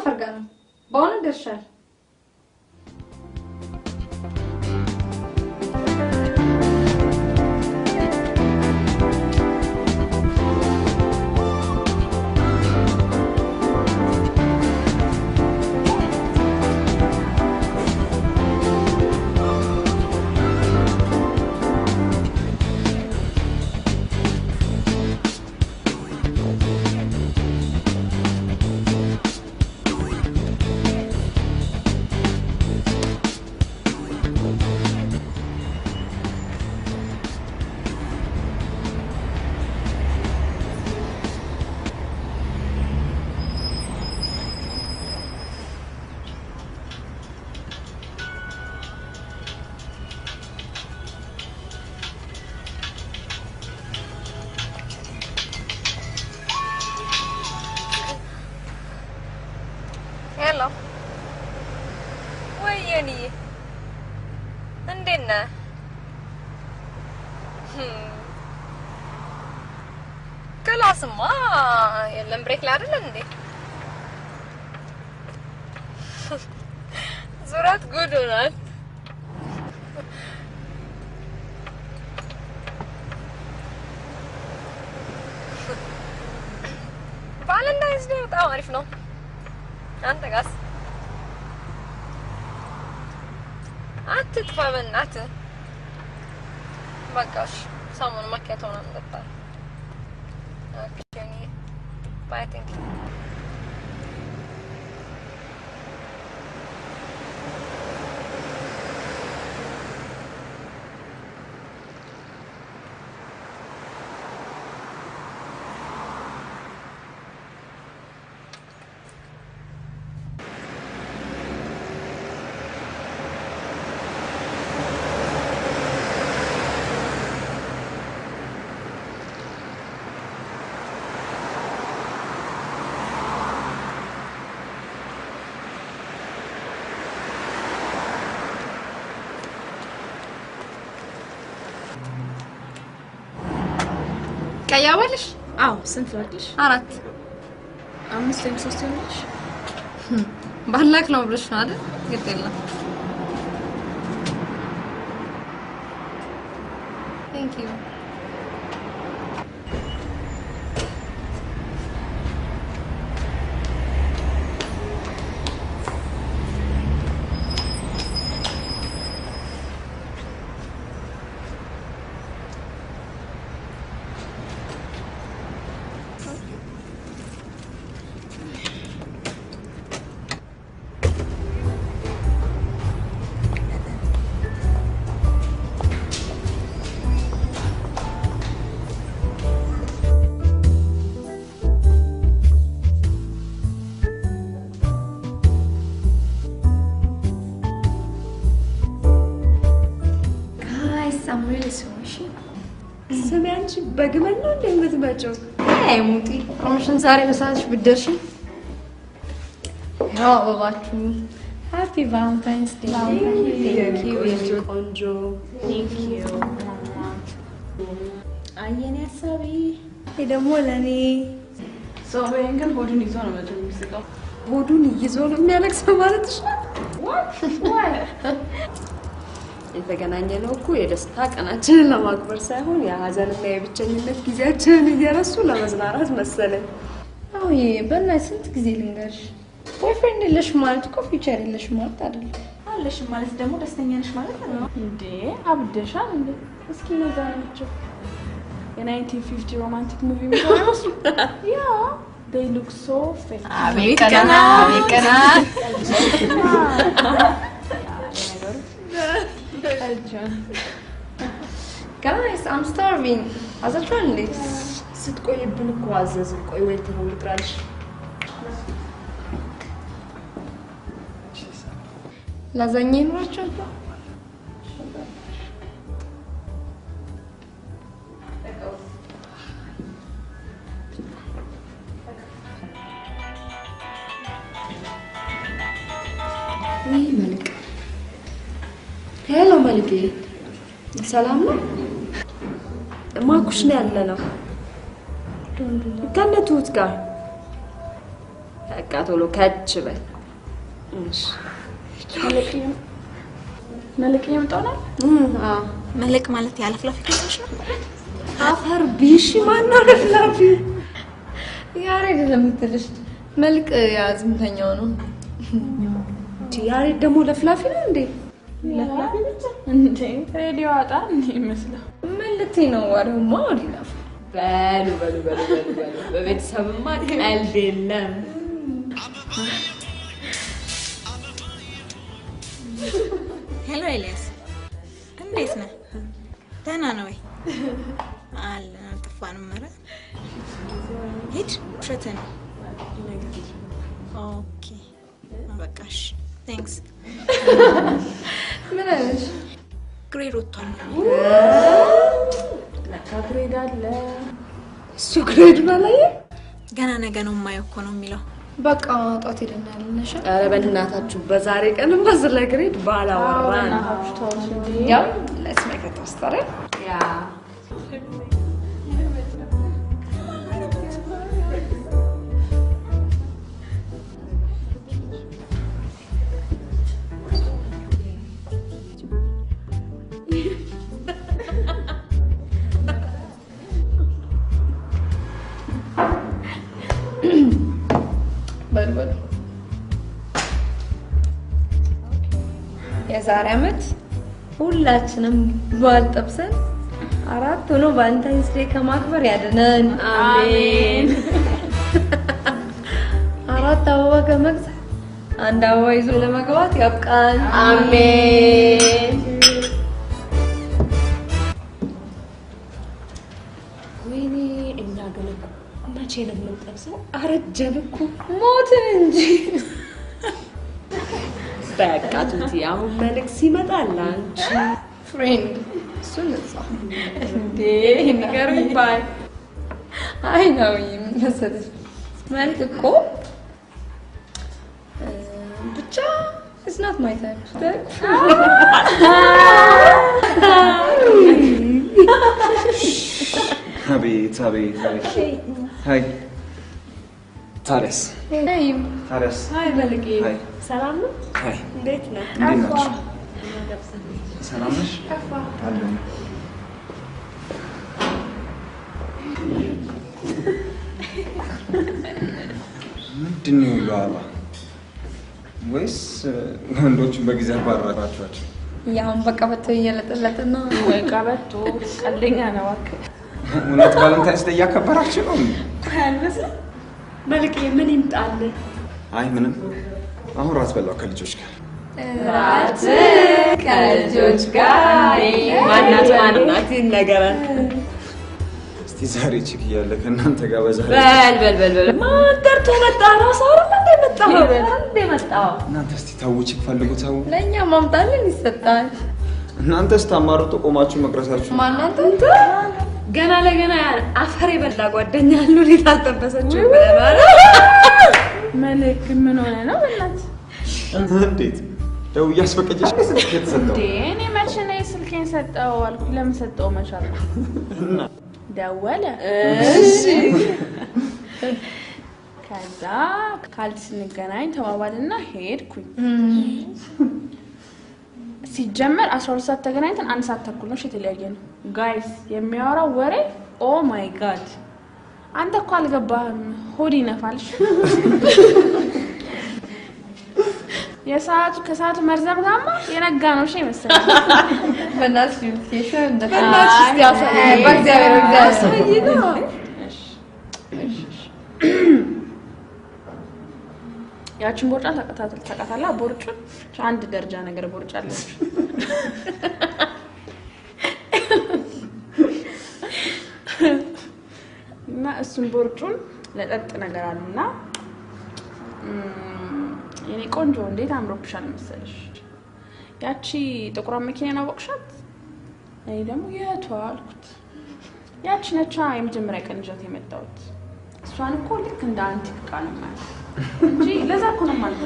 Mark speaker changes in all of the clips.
Speaker 1: ከማፈር ጋር ነው በእውነት ደርሻል
Speaker 2: Hello. Wayani. Andina. Kelas ma, yelam break lari lande. Surat good or Valentine's Day بتاع عرفنا أنت قاس تدفع من عته بقاش سامون مكيتون عندك يعني باي ثينك كيا ولش؟
Speaker 3: سنت ولش؟
Speaker 2: عرفت.
Speaker 3: أمس سوستي ولش؟
Speaker 2: بهلاك لو برش هذا قلت له. Thank you.
Speaker 3: I'm really sorry. سمعتي بقبلنا ولا ما تبعتوا؟
Speaker 2: يا موتي مش نساري مساج بالدرشي يا باباتو
Speaker 3: Happy Valentine's Day.
Speaker 2: Thank you.
Speaker 3: ቆንጆ. Thank you. አየኔ አሳቢ ደግሞ ለኔ
Speaker 4: ሶበን ግን ሆዱን ይዞ ነው መጥቶ የሚስቀው
Speaker 3: ሆዱን ይዞ ነው የሚያለቅሰው ማለት ነው የተገናኘነው እኮ የደስታ ቀናችንን ለማክበር ሳይሆን የሀዘንና የብቸኝነት ጊዜያችንን እየረሱ ለመዝናናት መሰለኝ
Speaker 1: አዎ በእናትሽ ስንት ጊዜ ልንገርሽ ቦይፍሬንድ የለሽ ማለት እኮ ፊውቸር የለሽ ማለት አይደለም
Speaker 4: አለሽ ማለት ደግሞ ደስተኛ ነሽ ማለት ነው እንዴ አብደሻል እንዴ እስኪ ነዛናቸው የ1950 romantic movie videos yeah they look so fake
Speaker 2: አቤከና Guys, I'm starving. As a friend,
Speaker 3: ስትቆይብን እኮ አዘዝን ቆይ ወይ ተው ልጥራልሽ
Speaker 2: ላዛኛ ይኖራችኋል
Speaker 3: ወይ መልክ ሄሎ መልክ ሰላም ነው ማኩሽ ነው ያለነው ከነቱት ጋር በቃ
Speaker 2: ቶሎ ከች በል እሺ
Speaker 4: መልክ የምጣው ነው
Speaker 5: መልክ ማለት ያለፍላፊ ከሰሽ ነው
Speaker 2: አፈር ቢሽ ማን ነው ለፍላፊ
Speaker 1: ያሬድ ለምትልሽ መልክ ያዝምተኛው ነው
Speaker 2: ያሬድ ደግሞ ለፍላፊ ነው እንዴ
Speaker 4: ለፍላፊ ብቻ እንዴ ሬዲዮ አጣ እንዴ ይመስላል
Speaker 1: ምን ልትይ ነው ወሬው ማውሪላፍ
Speaker 2: በሉ በቤተሰብማ ቀልድ የለም
Speaker 5: ሄሎ ኤልያስ እንዴት ነህ ደህና ነው ወይ አለ ጥፋንም መረ ሂድ ውሸት ነው ኦኬ በቃሽ ቴንክስ
Speaker 1: ምን አለሽ
Speaker 5: ግሬድ ወጥቷል
Speaker 4: ግሬድ አለ
Speaker 2: እሱ ግሬድ ማለት
Speaker 5: ገና ነገ ነው የማየው እኮ ነው የሚለው
Speaker 1: በቃ ጧት ሄደናል ነሽ
Speaker 2: ኧረ በእናታችሁ በዛሬ ቀንም በዝር ላይ ግሬድ ባላወራን
Speaker 1: ያው let's make it a story
Speaker 2: ያ
Speaker 1: በልበል የዛሬ አመት ሁላችንም በዓል ጠብሰን አራት ሆኖ ቫለንታይንስ ዴይ ከማክበር ያድነን
Speaker 2: አሜን
Speaker 1: አራት አበባ ከመግዛት አንድ አበባ ይዞ ለመግባት ያብቃን
Speaker 2: አሜን ወይኔ እኛ ግን መቼ ነው የምንጠብሰው አረጀን እኮ
Speaker 1: ሞትን እንጂ
Speaker 2: በቃ ቱቲ አሁን መልክ ሲመጣል አንቺ
Speaker 1: ፍሬንድ እሱን እዛ
Speaker 4: እንዴ ነገር ይባል
Speaker 1: አይ ነው መሰለሽ መልክ እኮ ብቻ it's not my type
Speaker 6: አቤት ሃይ ታዲያስ
Speaker 2: ሃይ መልክ
Speaker 6: ሃይ
Speaker 2: ሰላም ነው
Speaker 6: ሃይ
Speaker 2: እንዴት ነህ
Speaker 6: እንዴት ናችሁ ሰላም ነሽ አለሁ ምንድን ነው ያለው አባ ወይስ ወንዶቹን በጊዜ አባራራችኋቸው
Speaker 1: ያውን በቃ በተ እየለጠለጥን ነው
Speaker 4: ወይ ቀበቶ ቀልደኛ ነው እባክህ
Speaker 6: እውነት ቫለንታይንስ ዴይ እያከበራችሁ ነው
Speaker 2: መልክ ምን ይምጣል
Speaker 6: አይ ምንም አሁን ራስ በላው ከልጆች ጋር
Speaker 2: ራት ከልጆች ጋር ማናት ይነገራል
Speaker 6: እስቲ ዛሬ ቺክ እያለ ከእናንተ ጋር በዛሬ
Speaker 2: በል ማን ጠርቶ መጣ ራስ አረም እንደ መጣው
Speaker 6: እናንተ እስቲ ተው ቺክ ፈልጉ ተው
Speaker 1: ለኛ ማምጣልን ይሰጣል
Speaker 6: እናንተስ ታማሩት ቆማችሁ መቅረሳችሁ
Speaker 1: ማናንተ
Speaker 2: ገና ለገና አፈር የበላ ጓደኛ አሉ ሊታጠበሰችው ብለናል
Speaker 4: መልክ ምን ሆነ ነው እናት
Speaker 6: እንዴት ደው ያስፈቀጀሽ ስልክ የተሰጠው
Speaker 4: እኔ መቼ ነው ስልኬን ሰጠው አልኩ ለምን ሰጠው መቻል ደወለ
Speaker 2: እሺ
Speaker 4: ከዛ ካልስ እንገናኝ ተባባልና ሄድኩኝ ሲጀመር 12 ሰዓት ተገናኝተን 1 ሰዓት ተኩል ነው የተለያየ ነው ጋይስ የሚያወራው ወሬ ኦ ማይ ጋድ አንተ እኮ አልገባህም ሆዲ ነፋልሽ የሰዓቱ ከሰዓቱ መርዘም ጋማ የነጋ ነው እሺ መሰለኝ
Speaker 1: በእናትሽ ዩቲሽን እንደፈናሽ ያሳይ በእግዚአብሔር እግዚአብሔር
Speaker 4: ያችን ቦርጫ ተቀጣጣላ ቦርጩን አንድ ደረጃ ነገር ቦርጫ አለች እና እሱን ቦርጩን ለጠጥ ነገር አለና የኔ ቆንጆ እንዴት አምሮብሻል መሰለሽ ያቺ ጥቁር መኪና ወቅሻት እኔ ደግሞ የቷ አልኩት ያቺ ነቻ የመጀመሪያ ቀን ጀት የመጣሁት እሷን እኮ ልክ እንደ አንቲክ ቃል ማለት እንጂ ለዛ እኮ ነው ማለት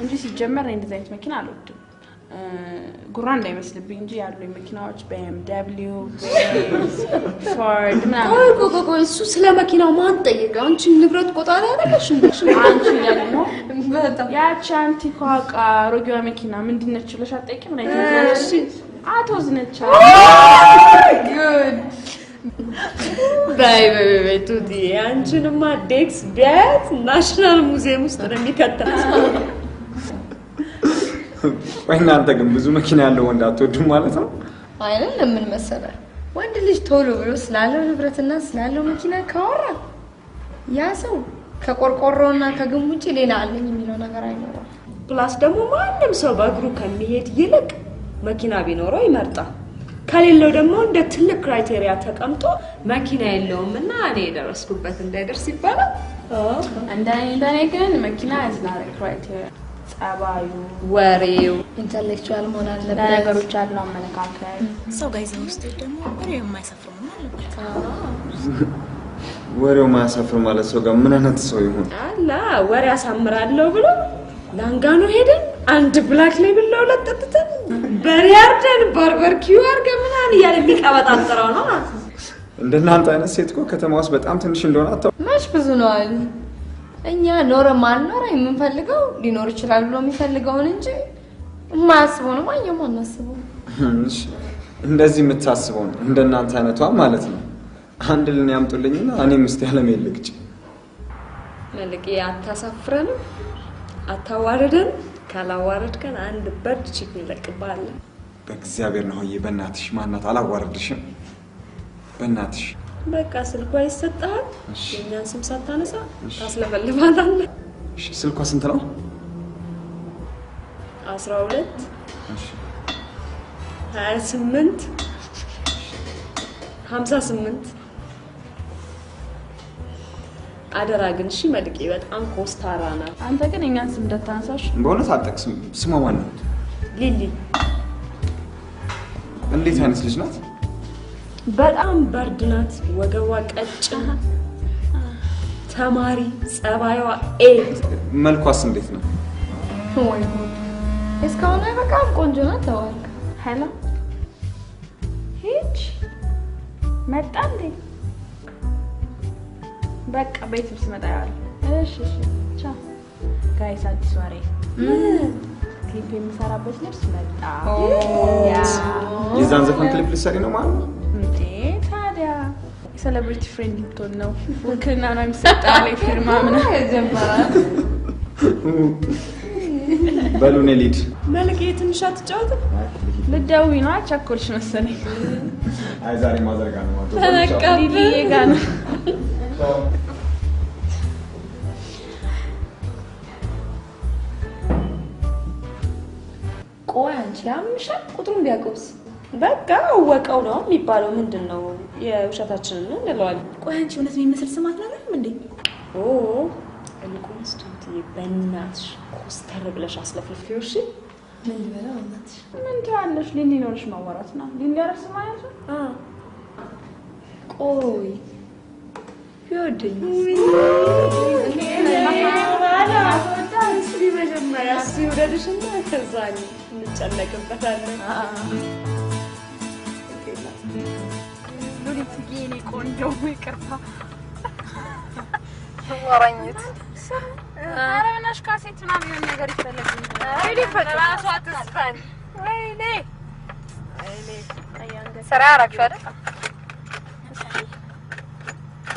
Speaker 4: እንጂ ሲጀመር እንደዚህ አይነት መኪና አልወድም ጉራ እንዳይመስልብኝ እንጂ ያሉ መኪናዎች BMW Ford ምናምን
Speaker 2: ቆይ እሱ ስለ መኪናው ማን ጠየቀ? አንቺ ንብረት ቆጣሪ አይደለሽ እንዴ?
Speaker 4: አንቺ ደግሞ ያቺ አንቲኳ አሮጌዋ መኪና ምንድን ነች ብለሽ አትጠይቂም? ምን አይነት እሺ አቶዝ ነች።
Speaker 2: ጉድ ባይ ቱዲ አንቺንማ ዴክስ ቢያት ናሽናል ሙዚየም ውስጥ ነው የሚከታት።
Speaker 6: ወይ እናንተ ግን ብዙ መኪና ያለው ወንድ አትወዱም ማለት ነው?
Speaker 1: አይደለም ምን መሰለህ ወንድ ልጅ ቶሎ ብሎ ስላለው ንብረትና ስላለው መኪና ካወራ ያ ሰው ከቆርቆሮና ከግንብ ውጪ ሌላ አለኝ የሚለው ነገር አይኖርም።
Speaker 2: ፕላስ ደግሞ ማንም ሰው በእግሩ ከሚሄድ ይልቅ መኪና ቢኖረው ይመርጣል። ከሌለው ደግሞ እንደ ትልቅ ክራይቴሪያ ተቀምጦ መኪና የለውምና እኔ ደረስኩበት እንዳይደርስ ይባላል።
Speaker 4: እንደኔ ግን መኪና ያዝናል ክራይቴሪያ ጸባዩ
Speaker 2: ወሬው
Speaker 1: ኢንተሌክቹዋል መሆን አለበት።
Speaker 4: ለነገሮች ያለው አመለካከት
Speaker 5: ሰው ጋር ይዘው ውስጥ ደግሞ ወሬው የማይሰፍር ነው ማለት
Speaker 6: ወሬው ማያሳፍር ማለት ሰው ጋር ምን አይነት ሰው ይሆን?
Speaker 2: አላ ወሬ ያሳምራለሁ ብሎ ላንጋኖ ሄደን አንድ ብላክ ሌብል ነው ለጥጥተን በሪያርደን ባርበርኪው አርገን ምናምን እያለ የሚቀበጣጥረው ነው ማለት ነው።
Speaker 6: እንደናንተ አይነት ሴት እኮ ከተማ ውስጥ በጣም ትንሽ እንደሆነ አታው
Speaker 1: ማሽ ብዙ ነው አሉ። እኛ ኖረ ማንኖር የምንፈልገው ሊኖር ይችላል ብሎ የሚፈልገውን እንጂ ማስበው ነው ማየም አናስበው።
Speaker 6: እሺ እንደዚህ የምታስበው ነው እንደናንተ አይነቷ ማለት ነው። አንድ ልን ያምጡልኝና እኔም እስቲ ያለም ይልቅጭ
Speaker 2: መልቂ አታሳፍረን አታዋርደን ካላዋርድከን አንድ በርድ ቺክ ይለቅባል።
Speaker 6: በእግዚአብሔር ነው ሆዬ በእናትሽ ማናት አላዋርድሽም በእናትሽ
Speaker 2: በቃ ስልኳ ይሰጣል። የኛን ስም ሳታነሳ ታስለፈልፋታለህ።
Speaker 6: እሺ ስልኳ ስንት ነው?
Speaker 2: 12 28 58 አደራ ግን እሺ መልቂ በጣም ኮስታራ ናት።
Speaker 4: አንተ ግን የኛን ስም እንዳታነሳሽ
Speaker 6: በእውነት አልጠቅስም። ስሟ ማን ነው?
Speaker 2: ሊሊ።
Speaker 6: እንዴት አይነት ልጅ ናት?
Speaker 2: በጣም በርድ ናት። ወገቧ ቀጭን ተማሪ ጸባይዋ ኤ።
Speaker 6: መልኳስ እንዴት ነው?
Speaker 1: ወይ እስካሁን በጣም ቆንጆ ናት። ተዋልክ
Speaker 4: ሄሎ ሂጅ መጣ እንዴ? በቃ ቤት ስመጣ ያለ እሺ ቻው ጋይስ። አዲስ ወሬ ክሊፕ የምሰራበት ልብስ መጣ።
Speaker 6: የዛን ዘፈን ክሊፕ ልትሰሪ ነው ማለት ነው?
Speaker 4: እንዴ ታዲያ ሴሌብሪቲ ፍሬንድ ልትሆን ነው። ውክልና ነው የሚሰጠው ላይ ፊርማ ምናምን ጀምራል።
Speaker 6: በሉ እኔ ልሂድ።
Speaker 2: መልቂ ትንሽ አትጫወትም?
Speaker 4: ልትደውይ ነው? አቻኮልሽ መሰለኝ።
Speaker 6: አይ ዛሬ ማዘርጋ ነው ማለት ነው።
Speaker 2: ተነቀብ
Speaker 4: ሊሊዬ ጋር ነው።
Speaker 1: ቆይ አንቺ ያምሻል ቁጥሩን ቢያቆስ
Speaker 2: በቃ አወቀው ነው የሚባለው። ምንድነው የውሸታችንን ነው እንለዋለን።
Speaker 5: ቆይ አንቺ እውነት የሚመስል ስማት ነው እንዴ?
Speaker 2: ኦ እንቁንስ ቱቲ በእናትሽ ኮስተር ብለሽ አስለፍልፊው። እሺ
Speaker 1: ምን ልበለው እናትሽ?
Speaker 4: ምን ትያለሽ? ሊሊ ኖርሽ ማወራት ነው። ሊሊ አረስ ማለት ነው።
Speaker 1: ቆይ ይወደኝ
Speaker 2: መጀመሪያ እሱ ይውደድሽና ከዛ እንጨነቅበታለን።
Speaker 4: ሉሊትዬ እኔ ቆንጆ ይቅርታ
Speaker 1: ወራኝት
Speaker 4: ኧረ በእናትሽ ካሴት ምናምን የሆነ ነገር ይፈለግልኝ።
Speaker 2: ራሷ ትስፈን። ወይኔ
Speaker 1: ስራ አደረግሽ አይደል?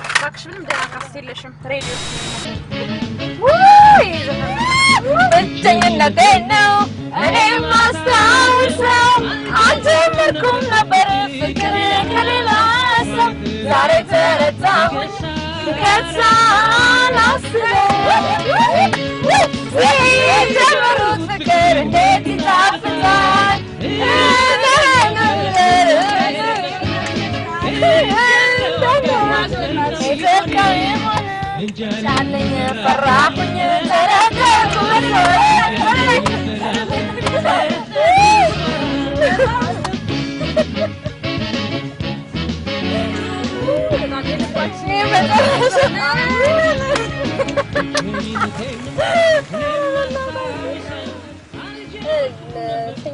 Speaker 4: እባክሽ ምንም ደህና ካሴት የለሽም? ሬዲዮ
Speaker 1: ብቸኝነቴ ነው እኔ ማስታውሰው አልጀመርኩም ነበር ፍቅር ከሌላ ሰው ዛሬ ተረታሁኝ ከሳላስበው የጀመሩት ፍቅር እንዴት ይጣፍጣል ቻለኝ ፈራሁኝ ተረጋጉ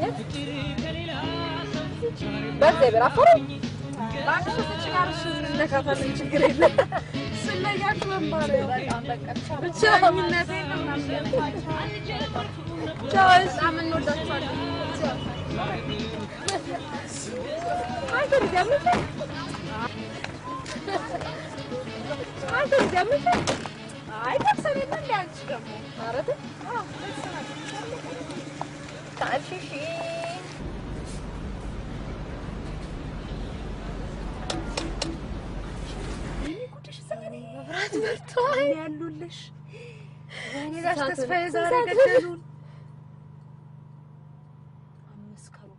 Speaker 4: ለማግኘት በዚህ ብራፈሩ ባንሽ ተጭጋርሽ እንደካታለን ችግር የለም ስለያችሁ መንባር በጣም በቃ ብቻ ምንነቴ ምናምን ቻው አመን ወዳችኋለሁ አይ ተደምጥ አይ ተደምጥ አይ ተሰለኝ እንዳንቺ ደግሞ አረተ ታልሽሽ መብራት በርቷል ያሉልሽ ወይኔ ጋሽ ተስፋዬ ዛሬ ገደሉን አመስከሩ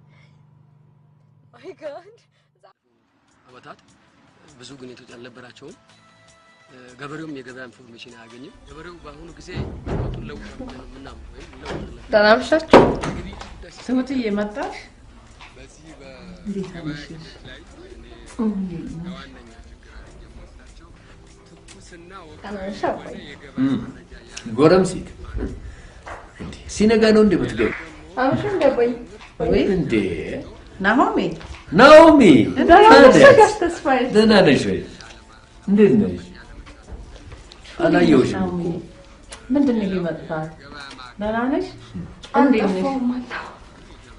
Speaker 4: ማይ ጋድ
Speaker 7: አባታት ብዙ ግንኙነት ያልነበራቸውም ገበሬውም የገበያ ኢንፎርሜሽን አያገኝም ገበሬው በአሁኑ ጊዜ ወጡን ለውጥ ምናምን ወይ ለውጥ
Speaker 1: ተናምሻችሁ
Speaker 8: ስሙትዬ መጣሽ
Speaker 7: በዚህ በገበያ ላይ ዋነኛ ትኩስና
Speaker 9: ጎረምሲት እንዴ ሲነጋ ነው እንዴ የምትገቢ?
Speaker 1: አምሽን ገባኝ
Speaker 8: ወይ እንዴ ናሆሚ
Speaker 9: ደህና ነሽ ወይ? እንዴት ነሽ? አላየሁሽም እኮ።
Speaker 8: ምንድን ነው ይመጣል? ደህና ነሽ? እንዴት ነሽ?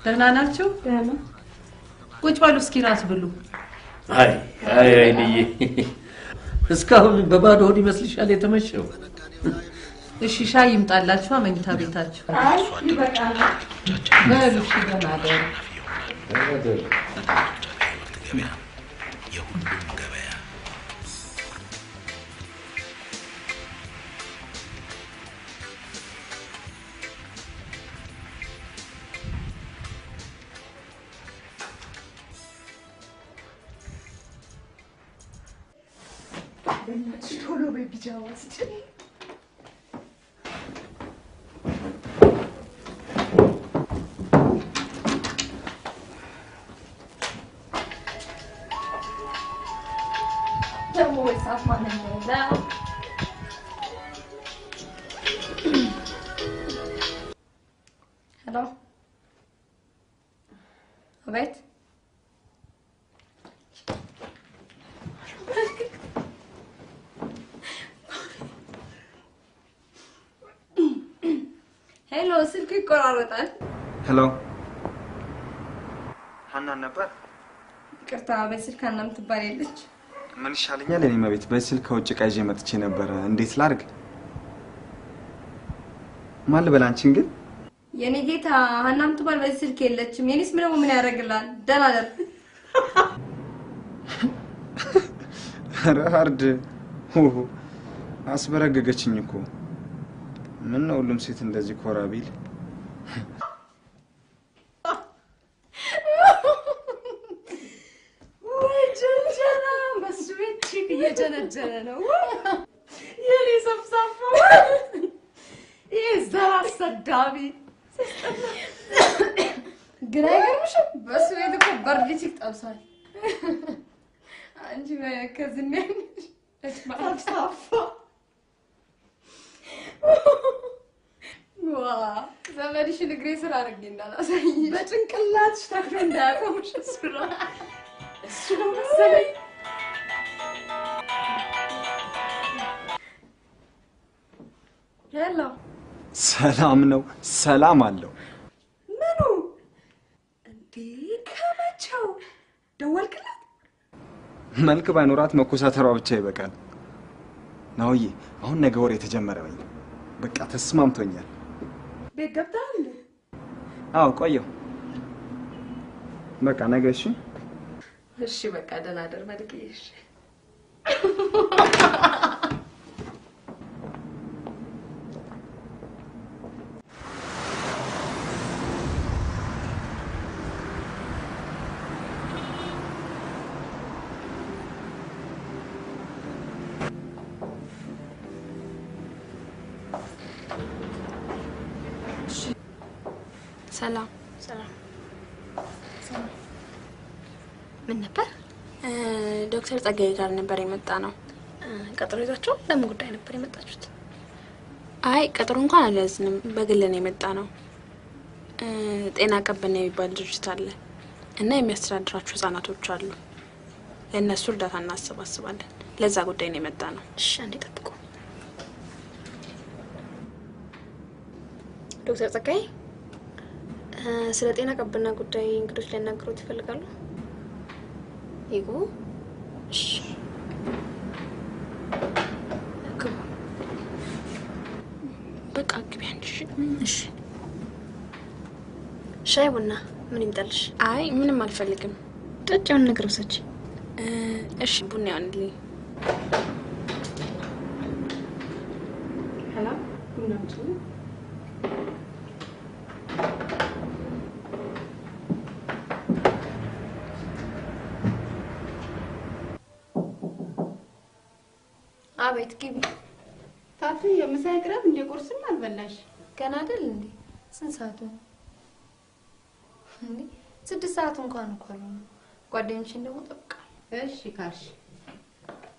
Speaker 8: ደህና ናችሁ? ደህና ቁጭ በሉ እስኪ ራስ ብሉ።
Speaker 9: አይ ልዬ እስካሁን በባዶ ሆድ ይመስልሻል የተመሸው?
Speaker 8: እሺ ሻይ ይምጣላችሁ መኝታ ቤታችሁ።
Speaker 4: አይ ይበቃል
Speaker 8: በሉ እሺ ደህና ደሩ።
Speaker 9: የሁሉም ገበያ
Speaker 4: በእናትሽ ቶሎ በቢጃማ ስጭኝ
Speaker 1: ደግሞ ወይሳፍ ማለት ነው ሄሎ አቤት ሄሎ ስልክ ይቆራረጣል
Speaker 6: ሄሎ ሀናን ነበር
Speaker 1: ይቅርታ በስልክ ሀናም ትባል የለች
Speaker 6: ምን ይሻለኛል እኔ መቤት በስልክ ከውጭ ቃይዤ መጥቼ ነበር እንዴት ላድርግ ማን ልበል አንቺን ግን
Speaker 1: የኔ ጌታ ሀናም ትባል በስልክ የለችም የኔስ ምን ያደርግላል ደህና አይደል
Speaker 6: ረሃርድ አስበረገገችኝ እኮ ምን ነው ሁሉም ሴት እንደዚህ ኮራ ቢል
Speaker 2: ወጀንጀና መስቤት ቺክ እየጀነጀነ ነው የኔ ሰብሳፋ የዘራ ሰዳቢ
Speaker 1: ግን አይገርምሽም በሱ ቤት እኮ በርድ ቺክ ጠብሷል አንቺ ከዝም ያለሽ
Speaker 2: ሰብሳፋ
Speaker 1: ዋ ዘመድሽን እግሬ ስራ አድርጌ እንዳላሳይ
Speaker 2: በጭንቅላትሽ ተክሎ እንዳያቆምሽ እሱ ነው መሰለኝ
Speaker 1: ሄሎ
Speaker 6: ሰላም ነው ሰላም አለው
Speaker 2: ምኑ እንዴ ከመቼው ደወልክላት
Speaker 6: መልክ ባይኖራት መኮሳተሯ ብቻ ይበቃል ናውዬ አሁን ነገ ወር የተጀመረ በይ በቃ ተስማምቶኛል
Speaker 2: ቤት ገብተሃል
Speaker 6: አዎ ቆየው በቃ ነገ
Speaker 2: እሺ በቃ ደህና ደር መልክዬ እሺ
Speaker 10: ሰላም ምን ነበር? ዶክተር ጸጋዬ ጋር ነበር የመጣ ነው።
Speaker 1: ቀጠሮ ይዛችሁ ለምን ጉዳይ ነበር የመጣችሁት?
Speaker 10: አይ ቀጠሮ እንኳን አልያዝንም፣ በግል ነው የመጣ ነው። ጤና ቀበና የሚባል ድርጅት አለ እና የሚያስተዳድራቸው ህጻናቶች አሉ። ለእነሱ እርዳታ እናሰባስባለን። ለዛ ጉዳይ ነው የመጣ ነው።
Speaker 5: እሺ አንዴ ጠብቁ።
Speaker 10: ዶክተር ጸጋይ ስለ ጤና ቀበና ጉዳይ እንግዶች ሊያናግሩት ይፈልጋሉ? ይጉ እሺ በቃ ግቢ አንቺ።
Speaker 5: እሺ
Speaker 10: ሻይ ቡና ምን ይምጣልሽ? አይ ምንም አልፈልግም።
Speaker 5: ጠጪውን ነገር ወሰጂ።
Speaker 10: እሺ ቡና ያንልኝ።
Speaker 2: ሄሎ ቡና ምጥሉ
Speaker 1: አቤት ግቢ።
Speaker 4: ታፊ የምሳ ይቅረብ እንደ ቁርስም አልበላሽ
Speaker 1: ገና አይደል እንዴ? ስንት ሰዓቱ ነው እንዴ? 6 ሰዓት እንኳን እኮ ነው። ጓደኞችን ደግሞ ጠብቃ።
Speaker 4: እሺ ካልሽ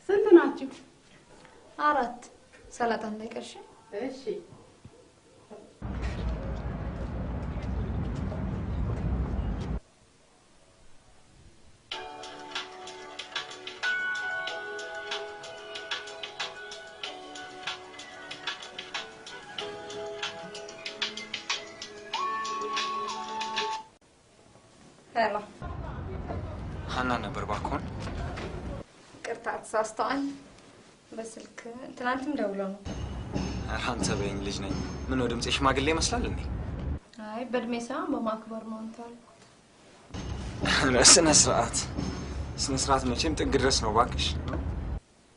Speaker 4: ስንት ናችሁ?
Speaker 1: 4 ሰላጣ እንዳይቀርሽ።
Speaker 4: እሺ
Speaker 1: ሄሎ
Speaker 6: ሀና ነበር ባኮን።
Speaker 1: ቅርታ ተሳስተዋል። በስልክ ትናንትም ደውለው ነው።
Speaker 6: አንተ በይኝ ልጅ ነኝ። ምን ነው ድምጼ ሽማግሌ ይመስላል እንዴ?
Speaker 1: አይ በእድሜ ሳይሆን በማክበር ነው አንተ አልኩት።
Speaker 6: ስነ ስርዓት መቼም ጥግ ድረስ ነው ባክሽ።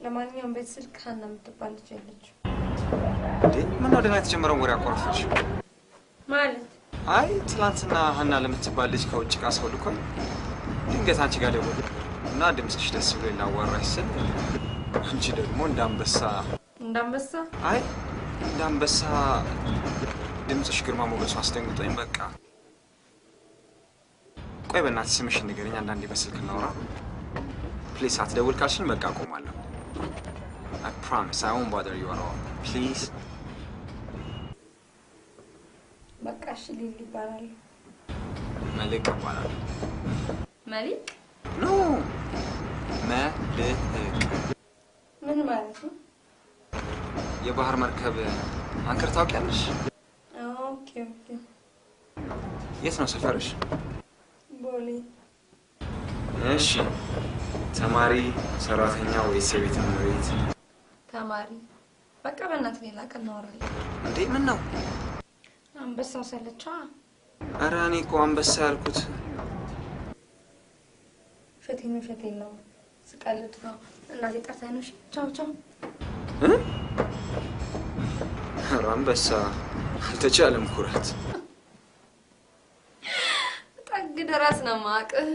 Speaker 1: ለማንኛውም ቤት ስልክ ሀና የምትባል ልጅ የለችም
Speaker 6: እንዴ? ምን ነው ደህና የተጀመረውን ወሬ አቆረፈች
Speaker 1: ማለት?
Speaker 6: አይ ትላንትና ሀና ለምትባል ልጅ ከውጭ ካስወልኮኝ ድንገት አንቺ ጋር ደወለ እና ድምጽሽ ደስ ብሎ ላዋራሽ ስል አንቺ ደግሞ እንዳንበሳ አይ እንዳንበሳ ድምጽሽ ግርማ ሞገሱ አስደንግጦኝ በቃ ቆይ በእናትሽ ስምሽን ንገሪኝ አንዳንዴ በስልክ እናውራ ፕሊዝ። አትደውል ካልሽኝ በቃ አቆማለሁ። I promise I won't bother you at all. Please.
Speaker 1: በቃ እሺ ሊል ይባላል።
Speaker 6: መልክ ይባላል።
Speaker 1: መልክ?
Speaker 6: ኖ መልክ።
Speaker 1: ምን ማለት ነው?
Speaker 6: የባህር መርከብ አንከር ታውቂያለሽ?
Speaker 1: ኦኬ ኦኬ።
Speaker 6: የት ነው ሰፈርሽ?
Speaker 1: ቦሌ።
Speaker 6: እሺ ተማሪ፣ ሰራተኛ ወይስ የቤት እመቤት?
Speaker 1: ተማሪ። በቃ በእናትህ ሌላ ቀን እናወራለን።
Speaker 6: እንዴ ምን ነው?
Speaker 1: አንበሳው ሰለቻ።
Speaker 6: ኧረ እኔ እኮ አንበሳ ያልኩት
Speaker 1: ፈቴን ነው ስቀልድ ነው። እናቴ ጠርታኝ ነው። ቻው ቻው።
Speaker 6: ኧረ አንበሳ አልተቻለም ኩራት።
Speaker 1: ጠግ ድረስ ነው የማውቅህ።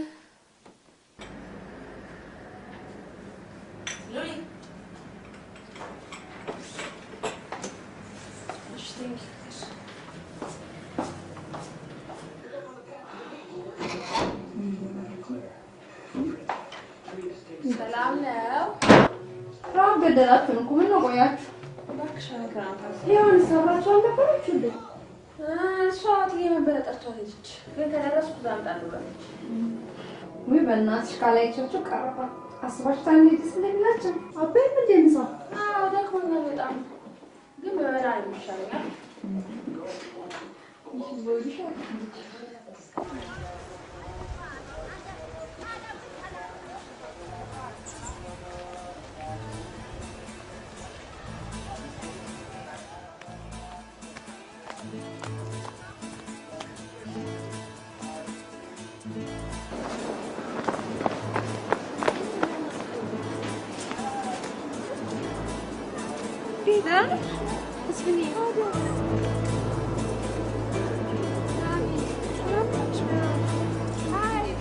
Speaker 4: ሰላም ነው።
Speaker 1: ራብ ገደላችሁን እኮ ምን ነው ቆያችሁ?
Speaker 4: እባክሽ አልከራታስ
Speaker 1: ይሁን ሰራችሁ አልነበረችሁ እንዴ?
Speaker 4: እሷ የመበለጠቻው ልጅ ግን ከደረስኩ ዛምጣለሁ ባለች።
Speaker 1: ወይ በእናትሽ ካላይቻችሁ ቀረባ አስባችሁታል እንዴት ስለሚላችሁ? አባይ ምን ደምሳ?
Speaker 4: አዎ ደክሞኛል በጣም ግን በበላ ይሻለኛል።
Speaker 10: Peter? Was bin ich? Hi.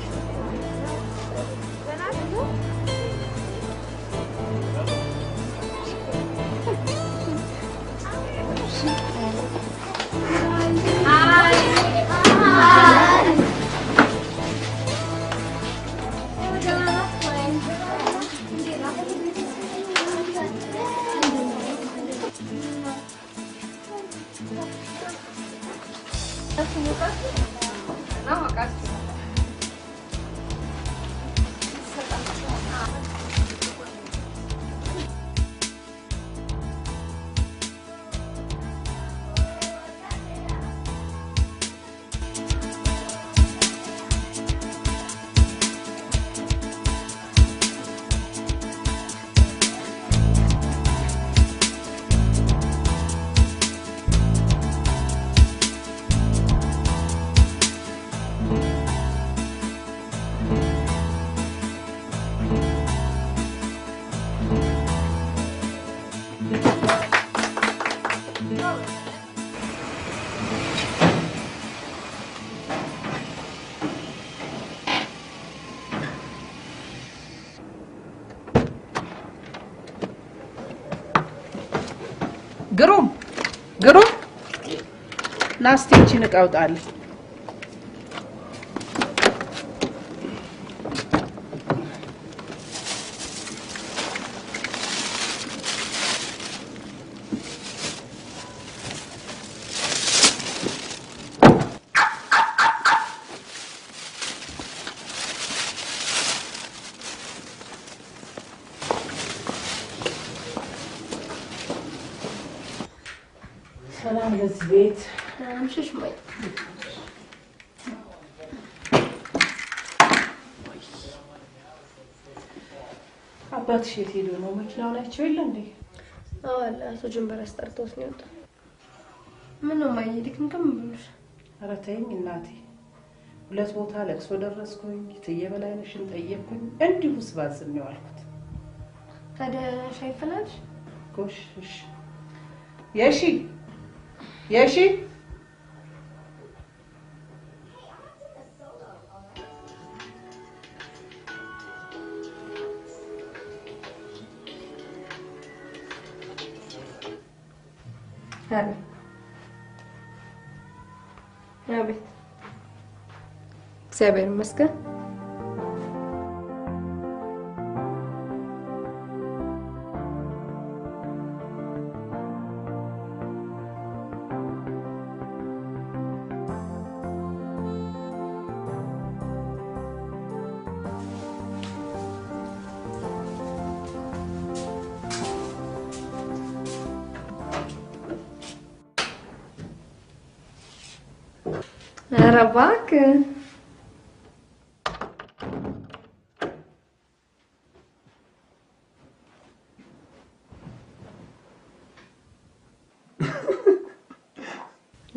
Speaker 1: ነው አቃስ
Speaker 8: ግሩም ናስቲችን እቃውጣል ሰላም ለዚህ ቤት
Speaker 1: አምሽሽ ማይ
Speaker 8: አባትሽ የት ሄዶ ነው? መኪናውን አይቼው የለ እንዴ?
Speaker 1: አዎ አለ። አቶ ጀንበር አስጠርቶት ነው የወጣው። ምን ነው ማይ ድክምክም ብሎሽ?
Speaker 8: ኧረ ተይኝ እናቴ። ሁለት ቦታ ለቅሶ ደረስኩኝ፣ ትየበላይነሽን ጠየቅኩኝ፣ እንዲሁ ስባዝም ነው ያልኩት።
Speaker 1: ታዲያ ሻይ ፈላልሽ?
Speaker 8: ጎሽ እሺ። የሺ
Speaker 1: አቤት። እግዚአብሔር ይመስገን። ኧረ እባክህ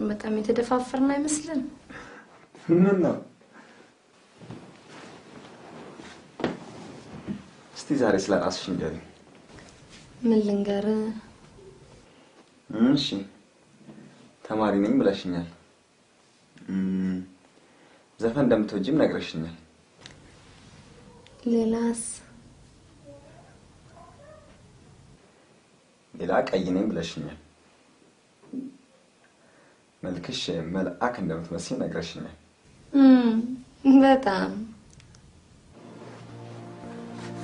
Speaker 1: በጣም የተደፋፈርን አይመስልም?
Speaker 6: ምን ነው? እስቲ ዛሬ ስለራስሽ ንገሪኝ።
Speaker 1: ምን ልንገርህ?
Speaker 6: እሺ ተማሪ ነኝ ብለሽኛል። ዘፈን እንደምትወጂም ነግረሽኛል።
Speaker 1: ሌላስ?
Speaker 6: ሌላ ቀይ ነኝ ብለሽኛል። መልክሽ መልአክ እንደምትመስይ ነግረሽኛል።
Speaker 1: በጣም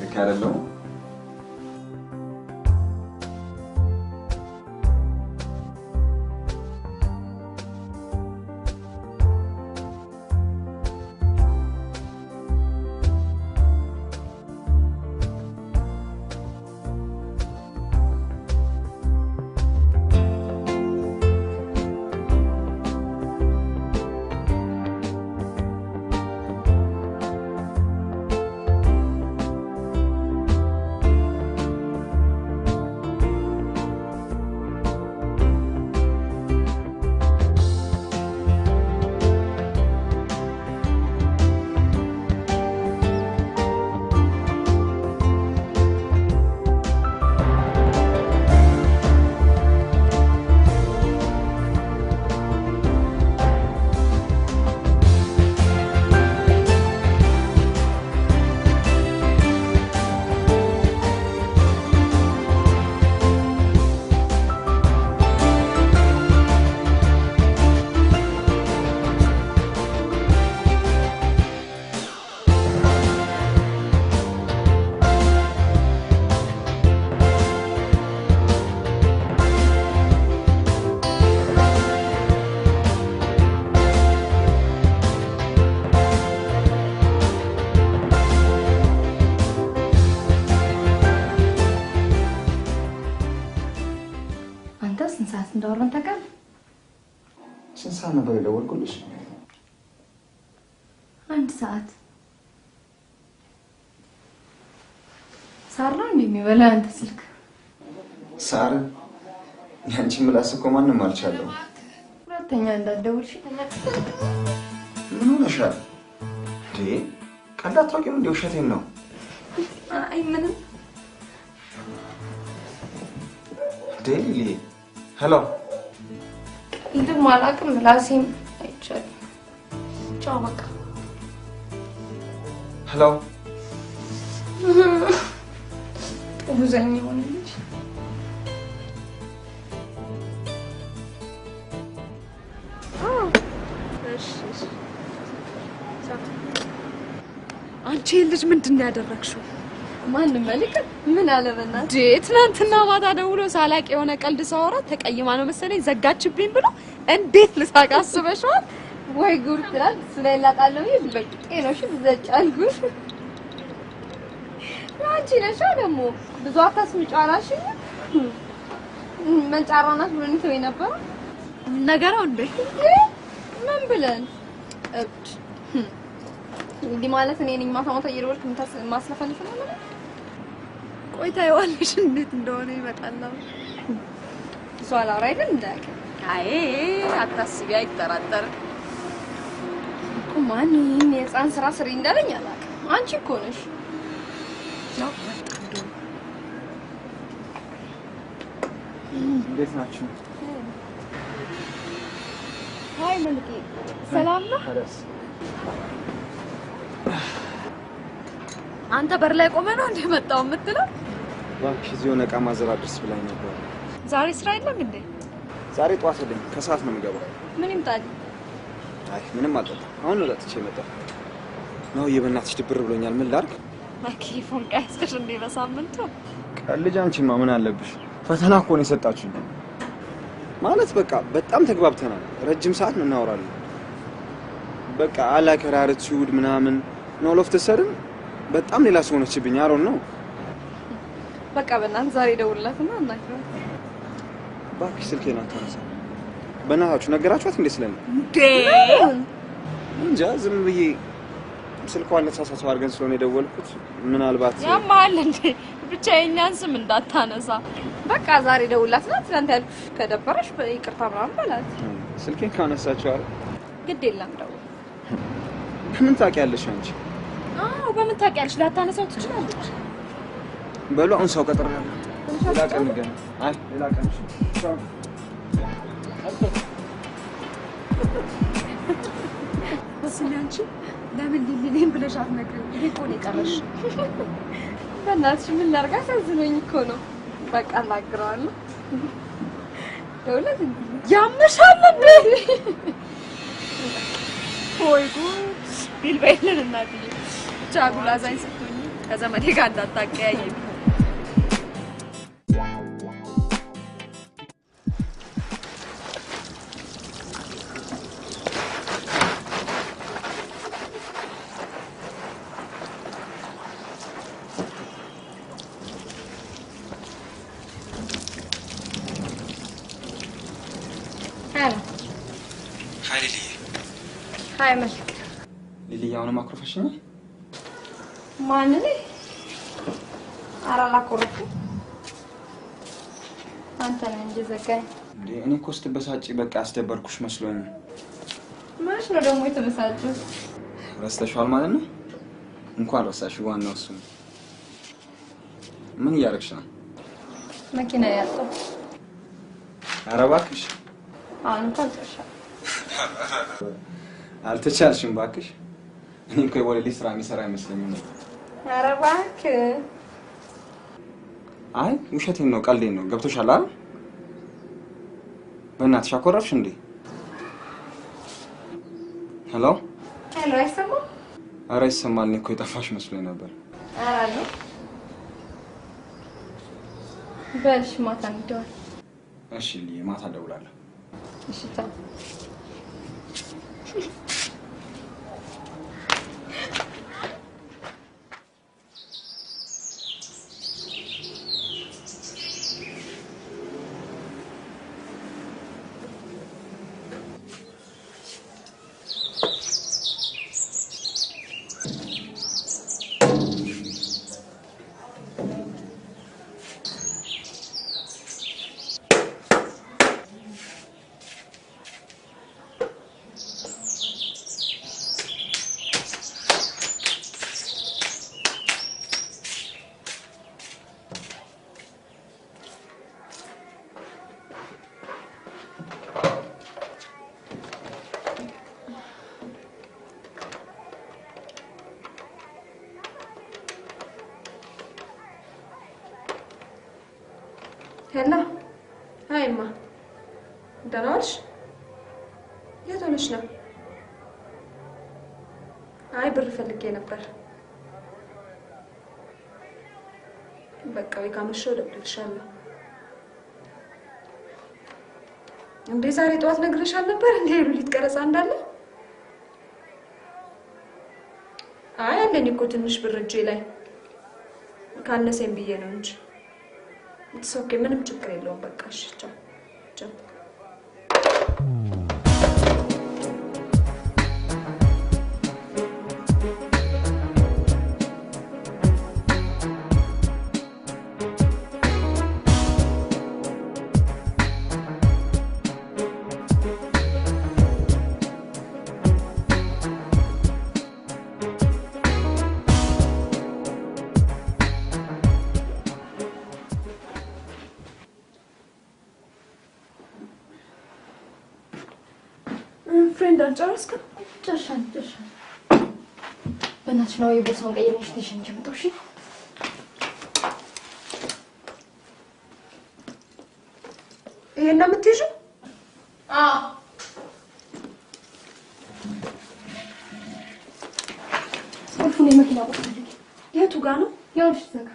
Speaker 6: ልክ አይደለሁም? ነው የደወልኩልሽ?
Speaker 1: አንድ ሰዓት ሳር ነው የሚበላ አንተ ስልክ
Speaker 6: ሳር ያንቺ ምላስ እኮ ማንም አልቻለው።
Speaker 1: ሁለተኛ እንዳትደውልሽ።
Speaker 6: ምን ሆነሻል እንዴ? ቀልድ አታውቂም እንዴ? ውሸቴን ነው።
Speaker 1: አይ ምንም።
Speaker 6: ዴሊ ሄሎ።
Speaker 1: ይድም አላውቅም ምላሴም አይቻልም። ቻው በቃ።
Speaker 6: ሄሎ
Speaker 1: ብዙኝ ሆነልሽ።
Speaker 2: አንቺ ልጅ ምንድን ነው ያደረግሽው?
Speaker 1: ማን መልክ ምን አለበናት?
Speaker 2: ትናንትና ማታ ደውሎ ሳላቅ የሆነ ቀልድ ሳወራ ተቀይማ ነው መሰለኝ ዘጋችብኝ ብሎ እንዴት ልሳቅ አስበሽዋል?
Speaker 1: ወይ ጉድ ትላል ስለላጣለው ይበቅ ጤኖሽ ዘጫልጉሽ አንቺ ነሽ ደግሞ ብዙ አታስምጪ አላልሽኝ? መንጫራናት ብሎኝ ተወይ ነበር
Speaker 2: ነገራው እንዴ
Speaker 1: ምን ብለን እብድ እንዲህ ማለት እኔ ነኝ ማታ ማታ እየደወልኩ ማስለፈልፍ ነው ማለት
Speaker 2: ቆይታ ይዋልሽ እንዴት እንደሆነ ይመጣል
Speaker 1: ሷላ አይደል እንዳቅ
Speaker 2: አይ አታስቢ አይጠራጠር
Speaker 1: ማን ይሄን የጻን ስራ ስሪ እንዳለኝ አላውቅም አንቺ እኮ ነሽ
Speaker 2: ነው
Speaker 6: እንዴት ናችሁ?
Speaker 1: ሃይ መልኬ ሰላም ነው?
Speaker 2: አንተ በር ላይ ቆመ ነው እንደ መጣው የምትለው?
Speaker 6: እባክሽ እዚህ የሆነ ዕቃ ማዘር አድርስ ብላኝ ነበር።
Speaker 2: ዛሬ ስራ የለም እንዴ?
Speaker 6: ዛሬ ጧት አይደለም ከሰዓት ነው የምገባው።
Speaker 1: ምን ይምጣል?
Speaker 6: አይ ምንም አልጠጣም። አሁን ነው ለጥቼ መጣሁ። ነው የበእናትሽ ድብር ብሎኛል። ምን ላድርግ?
Speaker 2: ማኪፎን ቀያስሽ እንደ በሳምንቱ
Speaker 6: ቀልጅ አንቺማ ምን አለብሽ? ፈተና እኮ ነው የሰጣችሁኝ። ማለት በቃ በጣም ተግባብተናል። ረጅም ሰዓት ነው እናወራለን። በቃ አላከራረት ሲውድ ምናምን ነው ለፍተሰርም በጣም ሌላ ሰው ነችብኝ። አሮን ነው
Speaker 1: በቃ በእናትህ ዛሬ ደውልላትና እናግራት።
Speaker 6: እባክሽ ስልኬን አታነሳ። በእናታችሁ ነገራችኋት እንዴ ስለኔ?
Speaker 2: እንዴ
Speaker 6: እንጃ ዝም ብዬ ስልኳን ለተሳሳተው አድርገን ስለሆነ የደወልኩት ምናልባት
Speaker 2: ያማል እንዴ ብቻ የኛን ስም እንዳታነሳ።
Speaker 1: በቃ ዛሬ ደውልላትና ትናንት ያልኩሽ ከደበረሽ ይቅርታ ምናምን በላት።
Speaker 6: ስልኬን ካነሳችሁ አይደል?
Speaker 1: ግድ የለም ደውል።
Speaker 6: ምን ታውቂያለሽ አንቺ?
Speaker 2: አዎ በምን ታውቂያለሽ? ላታነሳው ትችላለች።
Speaker 6: በሉ አሁን ሰው ቀጥሬያለሁ። ሌላ ቀን እንገናኝ። አይ ሌላ ቀን ቻው።
Speaker 2: በስመ አንቺ ለምን ሊልልኝ ብለሽ አትነግሪኝ? ይሄ እኮ ነው የቀረሽ።
Speaker 1: በእናትሽ ምን ላድርግ? አሳዝኖኝ እኮ ነው። በቃ እናግረዋለሁ። ደውለት
Speaker 2: ያምሻል እንዴ? ወይ ጉድ ቢል በይልን እናትዬ። ብቻ ጉላዛኝ ስትሆኚ ከዘመዴ ጋር እንዳታቀያየኝ።
Speaker 1: ሃይ መልክ
Speaker 6: ሊሊ አሁንም አኩርፈሽኝ?
Speaker 1: ማን ነህ? አላላኮረኩም። አንተ ነህ እንጂ ዘጋኝ።
Speaker 6: እንዴ እኔ እኮ ስትበሳጪ በቃ አስደበርኩሽ መስሎኝ።
Speaker 1: ማሽ ነው ደግሞ የተበሳጨው?
Speaker 6: ረስተሽዋል ማለት ነው? እንኳን ረሳሽ። ዋናው እሱ ነው። ምን እያደረግሽ ነው?
Speaker 1: መኪና ያጣው።
Speaker 6: ኧረ እባክሽ
Speaker 1: አሁን ታልተሻ
Speaker 6: አልተቻልሽም እባክሽ። እኔ እኮ የወለሊ ስራ የሚሰራ አይመስለኝም ነበር።
Speaker 1: ኧረ እባክህ።
Speaker 6: አይ ውሸቴን ነው፣ ቀልዴን ነው። ገብቶሻል አይደል? በእናትሽ አኮረፍሽ እንዴ? ሄሎ
Speaker 1: ሄሎ፣ አይሰማም?
Speaker 6: ኧረ ይሰማል። እኔ እኮ የጠፋሽ መስሎኝ ነበር።
Speaker 1: ኧረ አለሁ። በልሽ ማታ እንደዋል።
Speaker 6: እሺ ልዬ ማታ እደውላለሁ።
Speaker 1: እሺ ቻው።
Speaker 2: ሄላ ሃይማ ደህና ዋልሽ? የት ሆነሽ ነው? አይ ብር ፈልጌ ነበር። በቃ ወይ ካመሸው እደውልልሻለሁ። እንዴ ዛሬ ጠዋት ነግሬሻል ነበር እንዴ ሉሊት ቀረጻ እንዳለ? አይ አለኝ እኮ ትንሽ ብር እጄ ላይ ካነሰኝ ብዬ ነው እንጂ ኦኬ ምንም ችግር የለውም። በቃ እሺ ቻው ቻው።
Speaker 4: ፍሬንድ አልጨረስክም?
Speaker 1: ጨርሻለሁ። በእናትሽ ነው የቦርሳውን ቀይረሽ ተሸንጂ መጣሽ?
Speaker 2: ይሄን ነው የምትይዥው?
Speaker 1: አዎ። ቁልፉን የመኪና ቁልፍ ፈልጊ።
Speaker 2: የቱ ጋር ነው?
Speaker 1: ያውልሽ ዘጋ።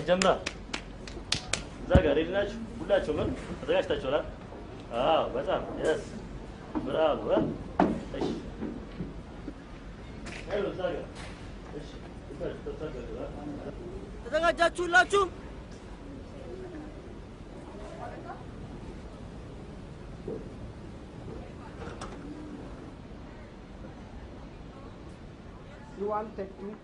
Speaker 11: ጀምራ እዛ ጋር ሄድናችሁ ሁላችሁ ምን ተዘጋጅታችኋል? አዎ በጣም yes ብራቮ። እሺ አይው እዛ ጋር እሺ ተዘጋጃችሁ ሁላችሁ?
Speaker 12: You want to take two?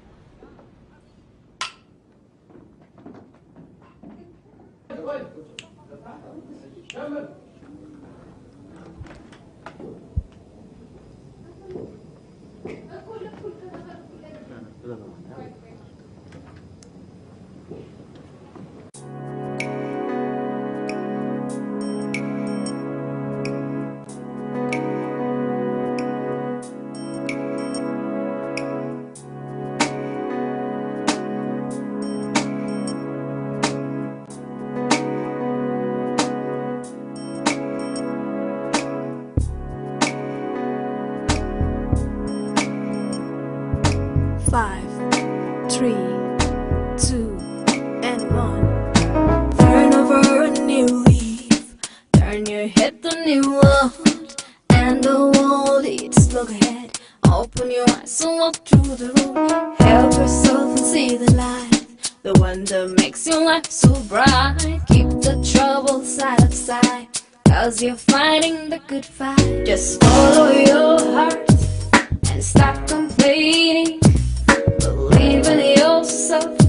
Speaker 13: You're fighting the good fight. Just follow your heart and stop complaining. Believe in yourself,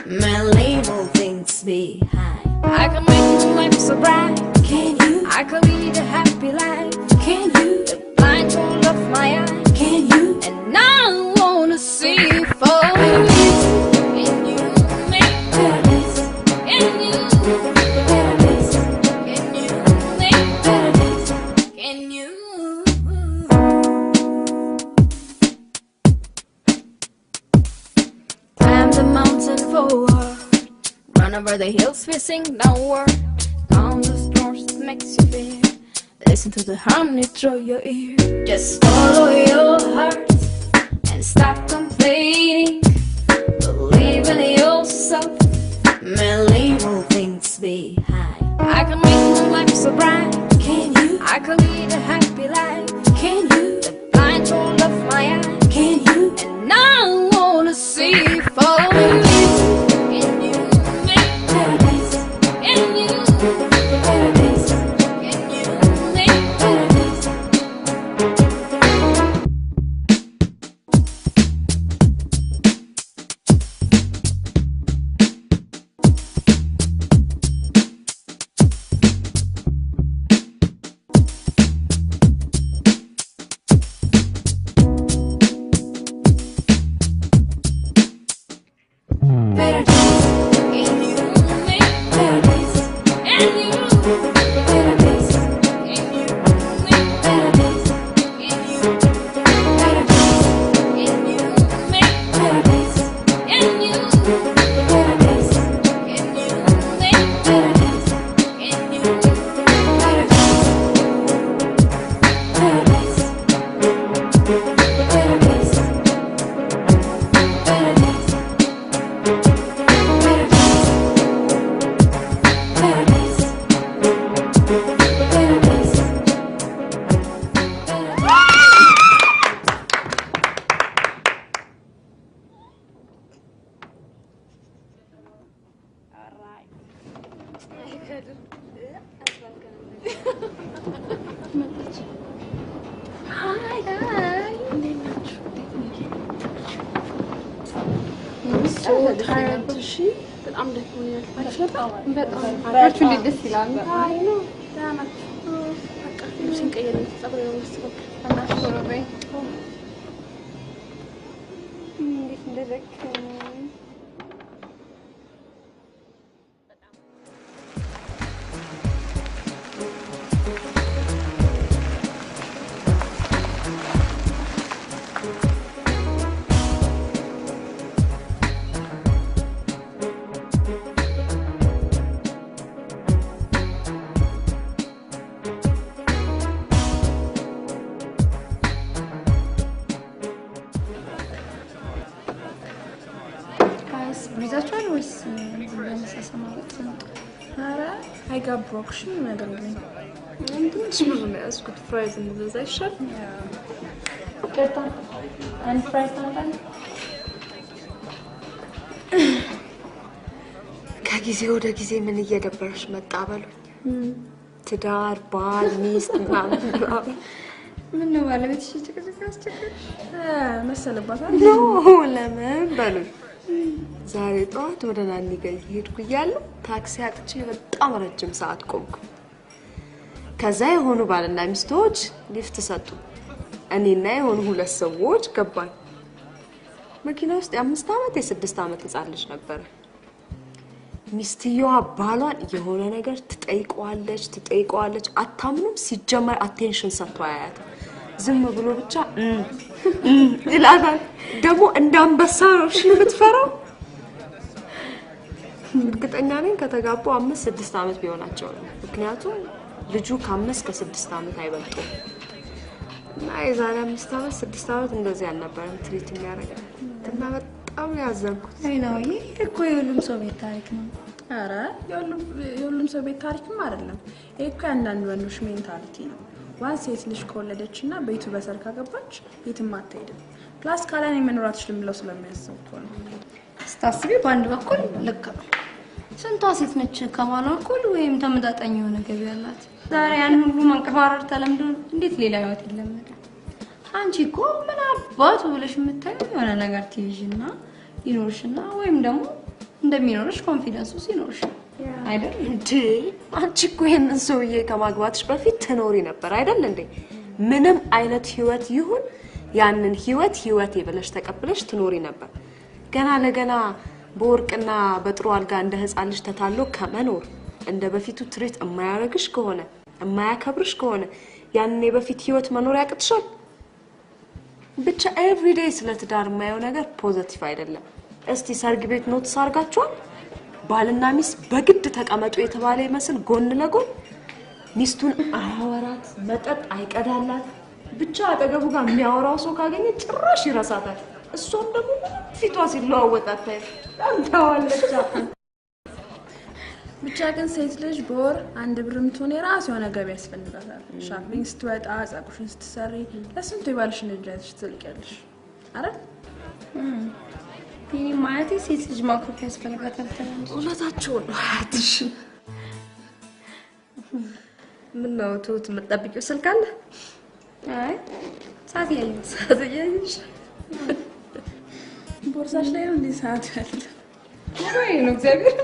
Speaker 13: man, leave all things behind. I can make your life so bright. Can you? I can lead a happy life. Can you? The blind won't love my eye. Can you? And I wanna see you fall in you, make paradise. In you, paradise. In you, make paradise. In you. Climb the mountain forward, run over the hills facing downward. Down the storms that makes you fear. Listen to the harmony through your ear. Just follow your heart and stop complaining. Believe in yourself, man, leave all things behind. I can make my life so bright. Can you? I can lead a happy life. Can you? The blind won't love my eye. Can you? And I wanna see you fall in you, make paradise. In you, paradise. In you, make paradise.
Speaker 10: በጣም ደክሞኛል።
Speaker 1: በጣም አራችሁ ደስ ይላል።
Speaker 10: አይ ነው ዳናት በቃ ልብሴን ቀይሬ ፀጉሬን ማስተካከል
Speaker 1: አናሽሮበይ እንዴት እንደደከመኝ ብሪዛቸዋል ወይስ ለመሳሰማለት
Speaker 4: ኧረ አይጋብሮክሽን ነገር ግን
Speaker 2: ትንሽ ብዙ ነው ያዝኩት። ፍራይዝ እንደዛ ይሻል።
Speaker 1: ቅርታ አንድ ፍራይዝ ታምጣል።
Speaker 2: ከጊዜ ወደ ጊዜ ምን እየደበረሽ መጣ በሉኝ። ትዳር፣ ባል፣ ሚስት ምናምን
Speaker 1: ምን ነው ባለቤትሽ ጭቅጭቅ አስቸገረሽ
Speaker 4: መሰለባታል?
Speaker 2: ኖ ለምን በሉኝ። ዛሬ ጠዋት ወደ ናኒ ጋር ሄድኩ እያለሁ ታክሲ አጥቼ በጣም ረጅም ሰዓት ቆምኩ። ከዛ የሆኑ ባልና ሚስቶች ሊፍት ሰጡ። እኔና የሆኑ ሁለት ሰዎች ገባን። መኪና ውስጥ የ5 ዓመት የ6 ዓመት ህፃን ልጅ ነበር። ሚስትየዋ ባሏን የሆነ ነገር ትጠይቀዋለች። አታምኑም። ሲጀመር አቴንሽን ሰጥቶ አያያትም። ዝም ብሎ ብቻ ይላታል። ደግሞ እንዳንበሳ ነው እሺ የምትፈራው። እርግጠኛ ነኝ ከተጋቡ 5-6 ዓመት ቢሆናቸው ነው። ምክንያቱም ልጁ ከ5 ከ6 ዓመት አይበልጡም። እና የዛሬ 5 ዓመት 6 ዓመት እንደዚህ አልነበረም ትሪት የሚያደርገን እና በጣም ያዘንኩት።
Speaker 1: አይ ነው ይሄ እኮ የሁሉም ሰው ቤት ታሪክ ነው።
Speaker 4: ኧረ የሁሉም ሰው ቤት ታሪክም አይደለም። ይሄ እኮ አንዳንድ ወንዶች ሜንታሊቲ ነው። ዋን ሴት ልጅ ከወለደችና ቤቱ በሰር ካገባች የትም አትሄድም። ፕላስ ካላኔ መኖር አትችልም ብለው ስለሚያስቡ እኮ ነው።
Speaker 1: ስታስቢ በአንድ በኩል ልክ ነው። ስንቷ ሴት ነች ከማሏ እኩል ወይም ተመጣጣኝ የሆነ ገቢ ያላት? ዛሬ ያን ሁሉ መንቀፋረር ተለምዶ እንዴት ሌላ ህይወት ይለመዳል? አንቺ እኮ ምን አባቱ ብለሽ የምታየው የሆነ ነገር ትይዥና ይኖርሽና ወይም ደግሞ እንደሚኖርሽ ኮንፊደንስ ሲኖርሽ አይደል
Speaker 2: እንዴ? አንቺ እኮ ይሄንን ሰውዬ ከማግባትሽ በፊት ትኖሪ ነበር አይደል እንዴ? ምንም አይነት ህይወት ይሁን ያንን ህይወቴ ብለሽ ተቀብለሽ ትኖሪ ነበር። ገና ለገና በወርቅና በጥሩ አልጋ እንደ ህፃን ልጅ ተታሎ ከመኖር እንደ በፊቱ ትሪት የማያረግሽ ከሆነ የማያከብርሽ ከሆነ ያንን የበፊት ህይወት መኖር ያቅትሻል። ብቻ ኤቭሪዴይ ስለ ትዳር የማየው ነገር ፖዚቲቭ አይደለም። እስቲ ሰርግ ቤት ኖትስ አርጋችኋል? ባልና ሚስት በግድ ተቀመጡ የተባለ ይመስል ጎን ለጎን ሚስቱን አያወራት፣ መጠጥ አይቀዳላት። ብቻ አጠገቡ ጋር የሚያወራው ሰው ካገኘ ጭራሽ ይረሳታል። እሷም ደግሞ ፊቷ ሲለዋወጥ አታይም። ታንታዋለች።
Speaker 4: ብቻ ግን ሴት ልጅ በወር 1 ብርም ትሆን የራስ የሆነ ገቢ ያስፈልጋታል። ሻፒንግ ስትወጣ፣ ፀጉርሽን ስትሰሪ፣ ለስንቱ የባልሽን ልጅ ላይ ትልቂያለሽ አይደል?
Speaker 1: ይሄ ማለት ሴት ልጅ ማክሮፍ ያስፈልጋታል ተናንጂ።
Speaker 2: እውነታቸው ነው አያትሽ። ምን ነው ትሁት የምትጠብቂው ስልክ አለ?
Speaker 1: አይ ሰዓት ያየሽ
Speaker 4: ቦርሳሽ ላይ ነው እንዴ ሰዓት ያለ?
Speaker 1: ወይ ነው እግዚአብሔር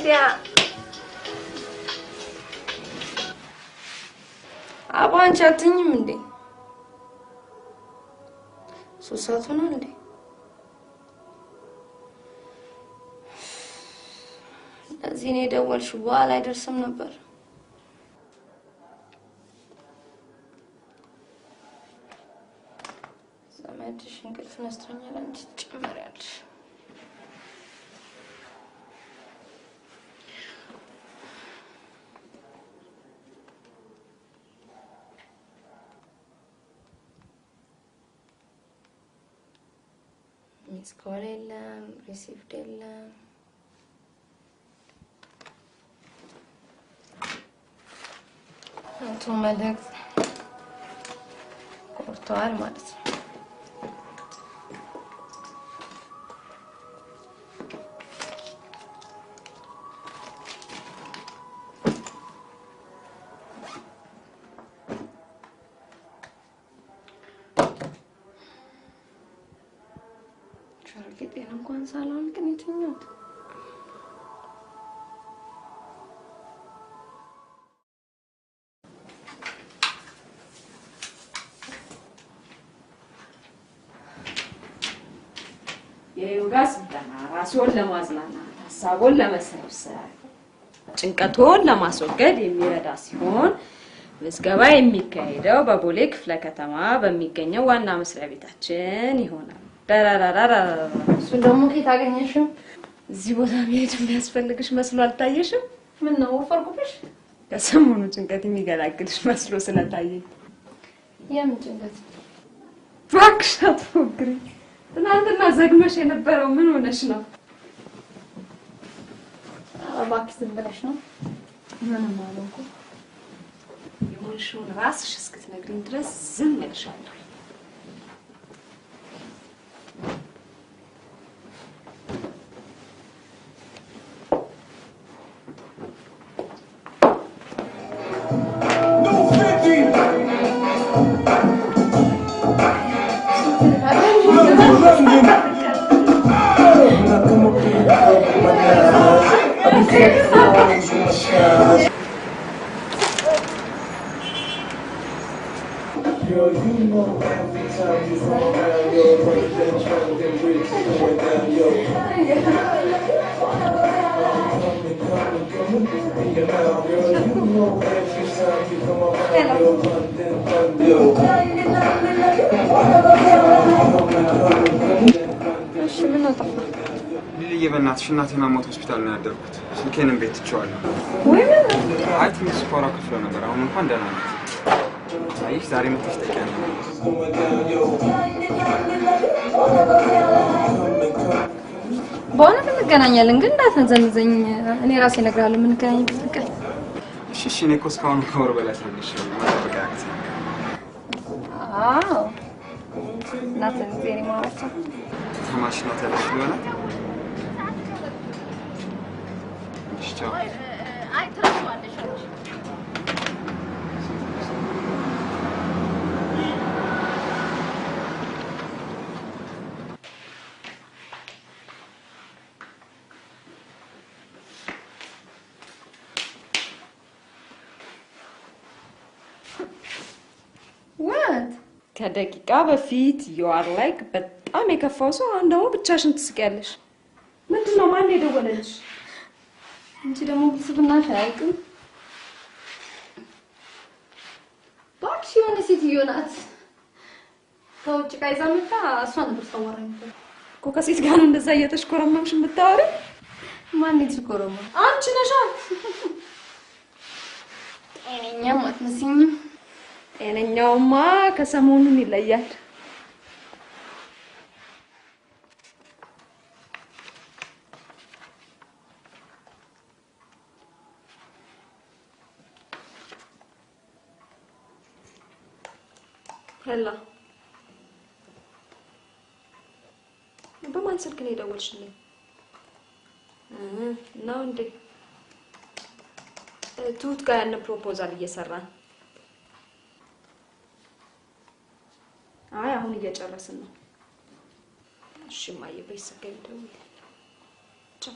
Speaker 1: ያ አባንቻ አትኝም እንዴ? ሱሳቱና እንዴ? እዚህ ነው የደወልሽው? በኋላ አይደርስም ነበር። ዘመድሽ እንቅልፍ ነስተኛል አንቺ ትጨምሪያለሽ። ሚስ ኮል የለም፣ ሪሲቭድ የለም። አቶ መልእክት ቆርጠዋል ማለት ነው። ሸርጌጤን እንኳን ሳላውን ግን የትኛት
Speaker 2: የዮጋ ስልጠና ራስዎን ለማዝናናት ሀሳቦን ለመሰብሰብ ጭንቀቶን ለማስወገድ የሚረዳ ሲሆን ምዝገባ የሚካሄደው በቦሌ ክፍለ ከተማ በሚገኘው ዋና መስሪያ ቤታችን ይሆናል። ዳራራራራ
Speaker 1: እሱ ደግሞ ከየት አገኘሽው?
Speaker 2: እዚህ ቦታ መሄድ የሚያስፈልግሽ መስሎ አልታየሽም?
Speaker 1: ምን ነው ወፈርኩብሽ?
Speaker 2: ከሰሞኑ ጭንቀት የሚገላግልሽ መስሎ ስለታየኝ።
Speaker 1: የምን ጭንቀት?
Speaker 2: እባክሽ አትፎግሪ። ትናንትና ዘግመሽ የነበረው ምን ሆነሽ ነው?
Speaker 1: እባክሽ ዝም ብለሽ ነው። ምንም አልሆንኩም።
Speaker 2: የሆንሽውን ራስሽ እስክትነግሪኝ ድረስ ዝም እልሻለሁ።
Speaker 6: በእናትሽ እናቴን አሞት ሆስፒታል ነው ያደርኩት። ስልኬንም ቤት ትቼዋለሁ።
Speaker 1: ወይ ምን
Speaker 6: አይ ትንሽ ስኳሯ ከፍሎ ነበር። አሁን እንኳን ደህና ናት። አይሽ ዛሬ መጥተሽ ጠይቂያለሽ።
Speaker 1: በእውነት እንገናኛለን ግን እንዳትዘንዘኝ። እኔ ራሴ እነግርሃለሁ የምንገናኝበት ቀን።
Speaker 6: እሺ እኔ እኮ እስካሁን ከወር በላይ አስረግሻለሁ። ማጠበቅ ያቅተኛል።
Speaker 1: አዎ እናትህን ጊዜ እኔ ማውራት
Speaker 6: ተማሽ ናት ያለሽ ሊሆነ ቻው።
Speaker 1: አይ ትረሳዋለሽ አንቺ።
Speaker 2: What? ከደቂቃ በፊት you are like በጣም የከፋው ሰው አሁን ደግሞ ብቻሽን ትስቂያለሽ። ምንድነው? ማን የደወለልሽ?
Speaker 1: አንቺ ደግሞ ብስብናሽ አያውቅም። ባክሽ የሆነ ሴትዮ ናት ከውጭ ይዛ መጣ። እሷ ነበር ታወራኝ
Speaker 2: እኮ ከሴት ጋር ነው እንደዛ እየተሽኮረመምሽ የምታወሪው?
Speaker 1: ማን ይሽኮረመ?
Speaker 2: አንቺ ነሽ።
Speaker 1: ጤነኛም አትመስይኝም።
Speaker 2: ጤነኛውማ ከሰሞኑን ይለያል። ሄሎ፣ በማን ስልክ ነው የደወልሽልኝ? ነው እንዴ? ትሁት ጋር ያለ ፕሮፖዛል እየሰራን። አይ አሁን እየጨረስን ነው። እሺ ማየ በይሰገኝ ደውል። ቻው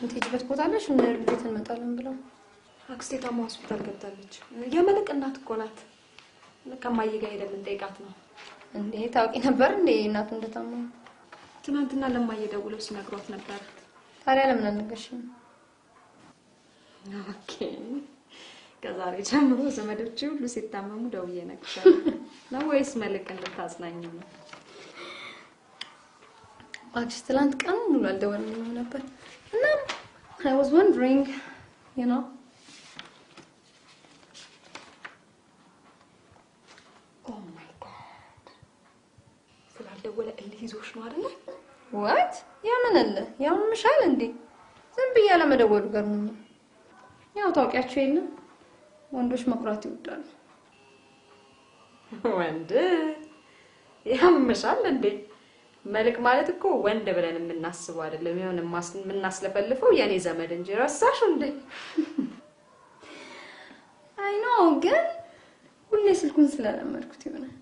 Speaker 1: የምትሄጂበት ቦታ አለሽ? እንዴት እንመጣለን ብለው
Speaker 2: አክስቴ ታማ ሆስፒታል ገብታለች። የመልክ እናት እኮ ናት። ከማዬ ጋር ሄደን ልንጠይቃት ነው።
Speaker 1: እንዴ ታውቂ ነበር እንዴ እናቱ እንደታመመ?
Speaker 2: ትናንትና ለማዬ ደውለው ሲነግሯት ነበር።
Speaker 1: ታዲያ ለምን አልነገርሽም?
Speaker 2: ኦኬ ከዛሬ ጀምሮ ዘመዶቼ ሁሉ ሲታመሙ ደውዬ እነግርሻለሁ ነው ወይስ መልክ እንድታጽናኝ ነው?
Speaker 1: እባክሽ ትናንት ቀን ሙሉ አልደወልንም ነበር እና I was wondering, you know.
Speaker 2: Oh my god. ስላልደወለ እልህ ይዞሽ ነው አይደል?
Speaker 1: What? ያምን አለ ያው ምሻል እንዴ? ዝም ብዬ ለመደወሉ ጋር ነው። ያው ታውቂያቸው የለም ወንዶች መኩራት ይወዳሉ።
Speaker 2: ወንድ ያምሻል እንዴ? መልክ ማለት እኮ ወንድ ብለን የምናስበው አይደለም። የሆነ የምናስለፈልፈው የኔ ዘመድ እንጂ ረሳሽ እንዴ?
Speaker 1: አይ ኖ ግን ሁሌ ስልኩን ስለለመድኩት ይሆናል።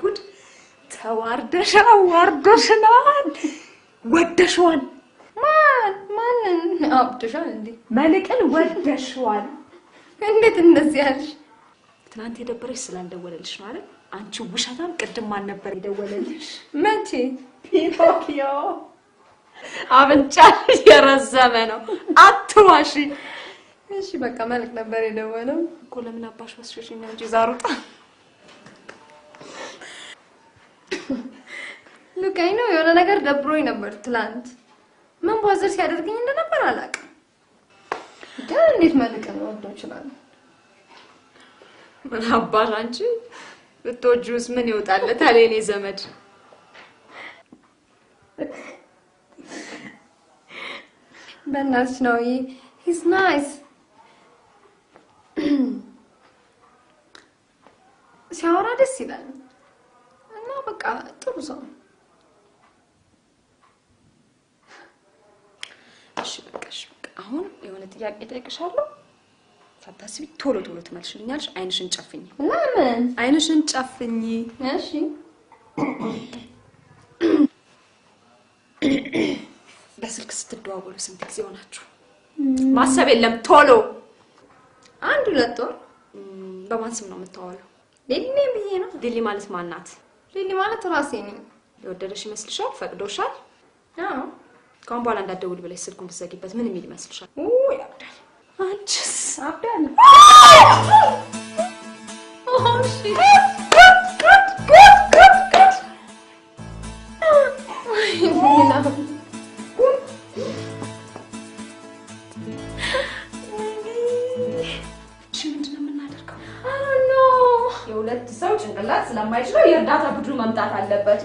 Speaker 2: ጉድ ተዋርደሻል፣ ዋርዶሽናል፣ ወደሽዋል።
Speaker 1: ማንን አብደሻል እንዴ?
Speaker 2: መልክን ወደሽዋል።
Speaker 1: እንዴት እንደዚህ ያልሽ?
Speaker 2: ትናንት የደበረሽ ስላልደወለልሽ ነው አይደል? አንቺ ውሸታም ቅድም ማን ነበር የደወለልሽ?
Speaker 1: መቼ?
Speaker 2: ፒኖኪዮ አብንጫ የረዘመ ነው አትዋሺ።
Speaker 1: እሺ በቃ መልክ ነበር የደወለው
Speaker 2: እኮ። ለምን አባሽ ወስሽሽ ነው እንጂ ዛሩጣ
Speaker 1: ሉካይ ነው የሆነ ነገር ደብሮኝ ነበር ትላንት። ምን ባዘር ሲያደርገኝ እንደነበር አላውቅም። ግን እንዴት መልክን ወደው ይችላል?
Speaker 2: ምን አባሽ አንቺ ብትወጂውስ ምን ይወጣለታል? የኔ ዘመድ
Speaker 1: በእናትሽ ነው። he's nice ሲያወራ ደስ ይላል እና በቃ ጥሩ ሰው።
Speaker 2: እሺ በቃ አሁን የሆነ ጥያቄ ጠይቅሻለሁ። ሳታስቢ ቶሎ ትመልሽልኛለሽ። አይንሽን ጨፍኝ።
Speaker 1: ለምን?
Speaker 2: አይንሽን ጨፍኝ።
Speaker 1: እሺ
Speaker 2: በስልክ ስትደዋወሉ ስንት ጊዜ ሆናችሁ? ማሰብ የለም ቶሎ።
Speaker 1: 1-2 ወር።
Speaker 2: በማን ስም ነው የምታወራው?
Speaker 1: ሊሊ ብዬ ነው።
Speaker 2: ሊሊ ማለት ማን ናት?
Speaker 1: ሊሊ ማለት ራሴ ነኝ።
Speaker 2: የወደደሽ ይመስልሻል? ፈቅዶሻል?
Speaker 1: አዎ።
Speaker 2: ከአሁን በኋላ እንዳትደውል ብለሽ ስልኩን ብትዘጊበት ምን የሚል ይመስልሻል?
Speaker 1: ያብዳል።
Speaker 2: አንቺስ?
Speaker 1: አብዳል። እሺ
Speaker 2: የሁለት ሰው ጭንቅላት ስለማይችለው የእርዳታ ቡድኑ መምጣት አለበት።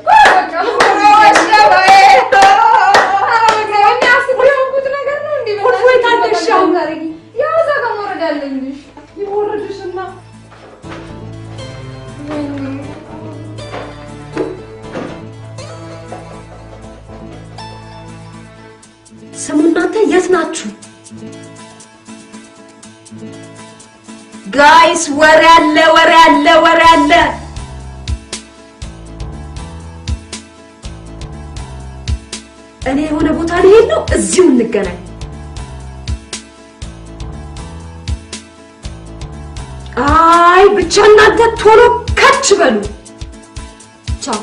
Speaker 2: ስሙ እናንተ የት ናችሁ? ጋይስ ወሬ አለ። እኔ የሆነ ቦታ ልሄድ ነው። እዚሁ እንገናኝ። አይ ብቻ እናንተ ቶሎ ከች በሉ። ቻው።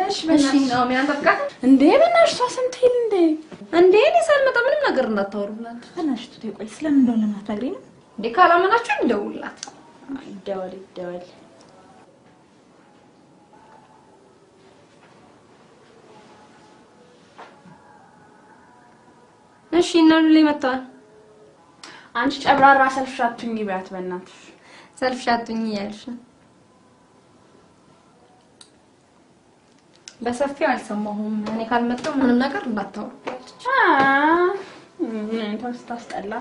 Speaker 1: እሺ ነው የሚያንተብቃ
Speaker 4: እንዴ? በእናትሽ ስንት ይል
Speaker 1: እንዴ እኔ ሳልመጣ ምንም ነገር እንዳታወሩላት።
Speaker 4: በእናትሽ ትቴ ቆይ ስለምን እንደሆነ ማትነግሪኝ ነው
Speaker 1: እንዴ? ካላመናችሁ እንደውልላት።
Speaker 4: ይደወል
Speaker 1: እሺ እና ሉሊ መጣን።
Speaker 4: አንቺ ጨብራራ ሰልፍሻቱኝ ቢያት በእናትሽ
Speaker 1: ሰልፍሻቱኝ ያልሽ በሰፊው አልሰማሁም። እኔ ካልመጣሁ ምንም ነገር እንዳታወሩ ያለች።
Speaker 4: ምን ታስጠላ።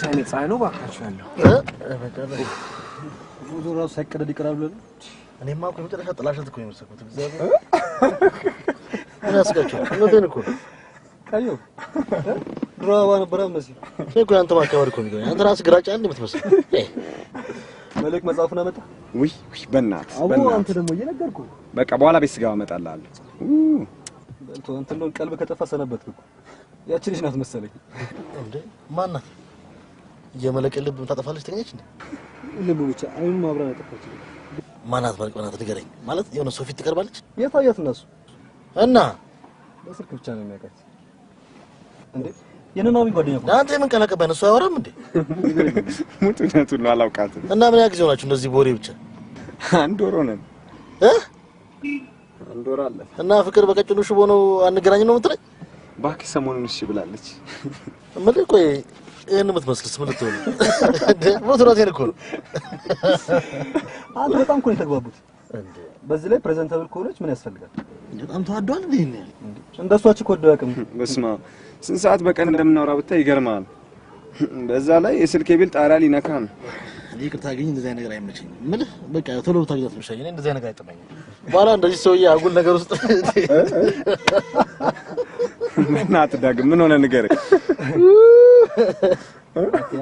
Speaker 6: እንዴት አይነት ፀሐይ ነው ባካችሁ ያለው
Speaker 14: ብዙ ራሱ ሳይቀደድ ይቀራል ብለን
Speaker 15: እኔማ እኮ መጨረሻ ጥላሸት እኮ የመሰልኩት እግዚአብሔር እኔ አስቀጭው እነደን እኮ ካዩ ድራባ ነበር መሰለኝ እኮ አንተ ማከበር እኮ ነው አንተ ራስ ግራጫ እንደ ምትመስል
Speaker 14: መልክ መጻፉን አመጣ
Speaker 6: ውይ በእናት
Speaker 14: አንተ ደግሞ እየነገርኩ
Speaker 6: በቃ በኋላ ቤት ስጋው አመጣልሃለሁ
Speaker 14: በልቶ አንተ ነው ቀልብ ከጠፋ ሰነበትኩ ያቺ ልጅ ናት መሰለኝ
Speaker 15: እንዴ ማን ናት የመለቀ ልብ ታጠፋለች ተገኘች እንዴ
Speaker 14: ልብ ብቻ አይኑ ማብራ ያጠፋች
Speaker 15: ማናት መልክ ማናት ንገረኝ ማለት የሆነ ሰው ፊት ትቀርባለች
Speaker 14: የታያት እነሱ
Speaker 15: እና
Speaker 14: በስልክ ብቻ ነው የሚያውቃት እንዴ የነናዊ ጓደኛ እኮ
Speaker 15: አንተ ምን ቀላቀባይ ነው አያወራም እንዴ
Speaker 6: ሙቱነቱን ነው አላውቃትም
Speaker 15: እና ምን ያግዘው ናችሁ እንደዚህ ቦሬ ብቻ
Speaker 6: አንድ ወር ሆነን አንድ ወር አለ
Speaker 15: እና ፍቅር በቀጭኑ ሽቦ ነው አንገናኝ ነው የምትለኝ
Speaker 6: ባክ ሰሞኑን እሺ ብላለች
Speaker 15: ምን ቆይ ይሄን የምትመስልስ ምን ልትሆን ሞትራቴን እኮ ነው
Speaker 14: አንተ በጣም እኮ ነው ተግባቡት እንዴ በዚህ ላይ ፕሬዘንታብል ከሆነች ምን ያስፈልጋል
Speaker 15: በጣም ተዋዷል እንዴ
Speaker 14: እንደሷች እኮ ደቀም
Speaker 6: በስማ ስንት ሰዓት በቀን እንደምናወራ ብታይ ይገርማል በዛ ላይ የስልኬ ቢል ጣሪያ ሊነካ ነው
Speaker 15: ይቅርታ ግን እንደዚህ አይነት ነገር አይመቸኝም ምን በቃ ቶሎ ታግዛት ምሻኝ እኔ እንደዚህ አይነት ነገር አይጠማኝም በኋላ እንደዚህ ሰውዬ አጉል ነገር ውስጥ
Speaker 6: እናት ዳግም ምን ሆነ ነገር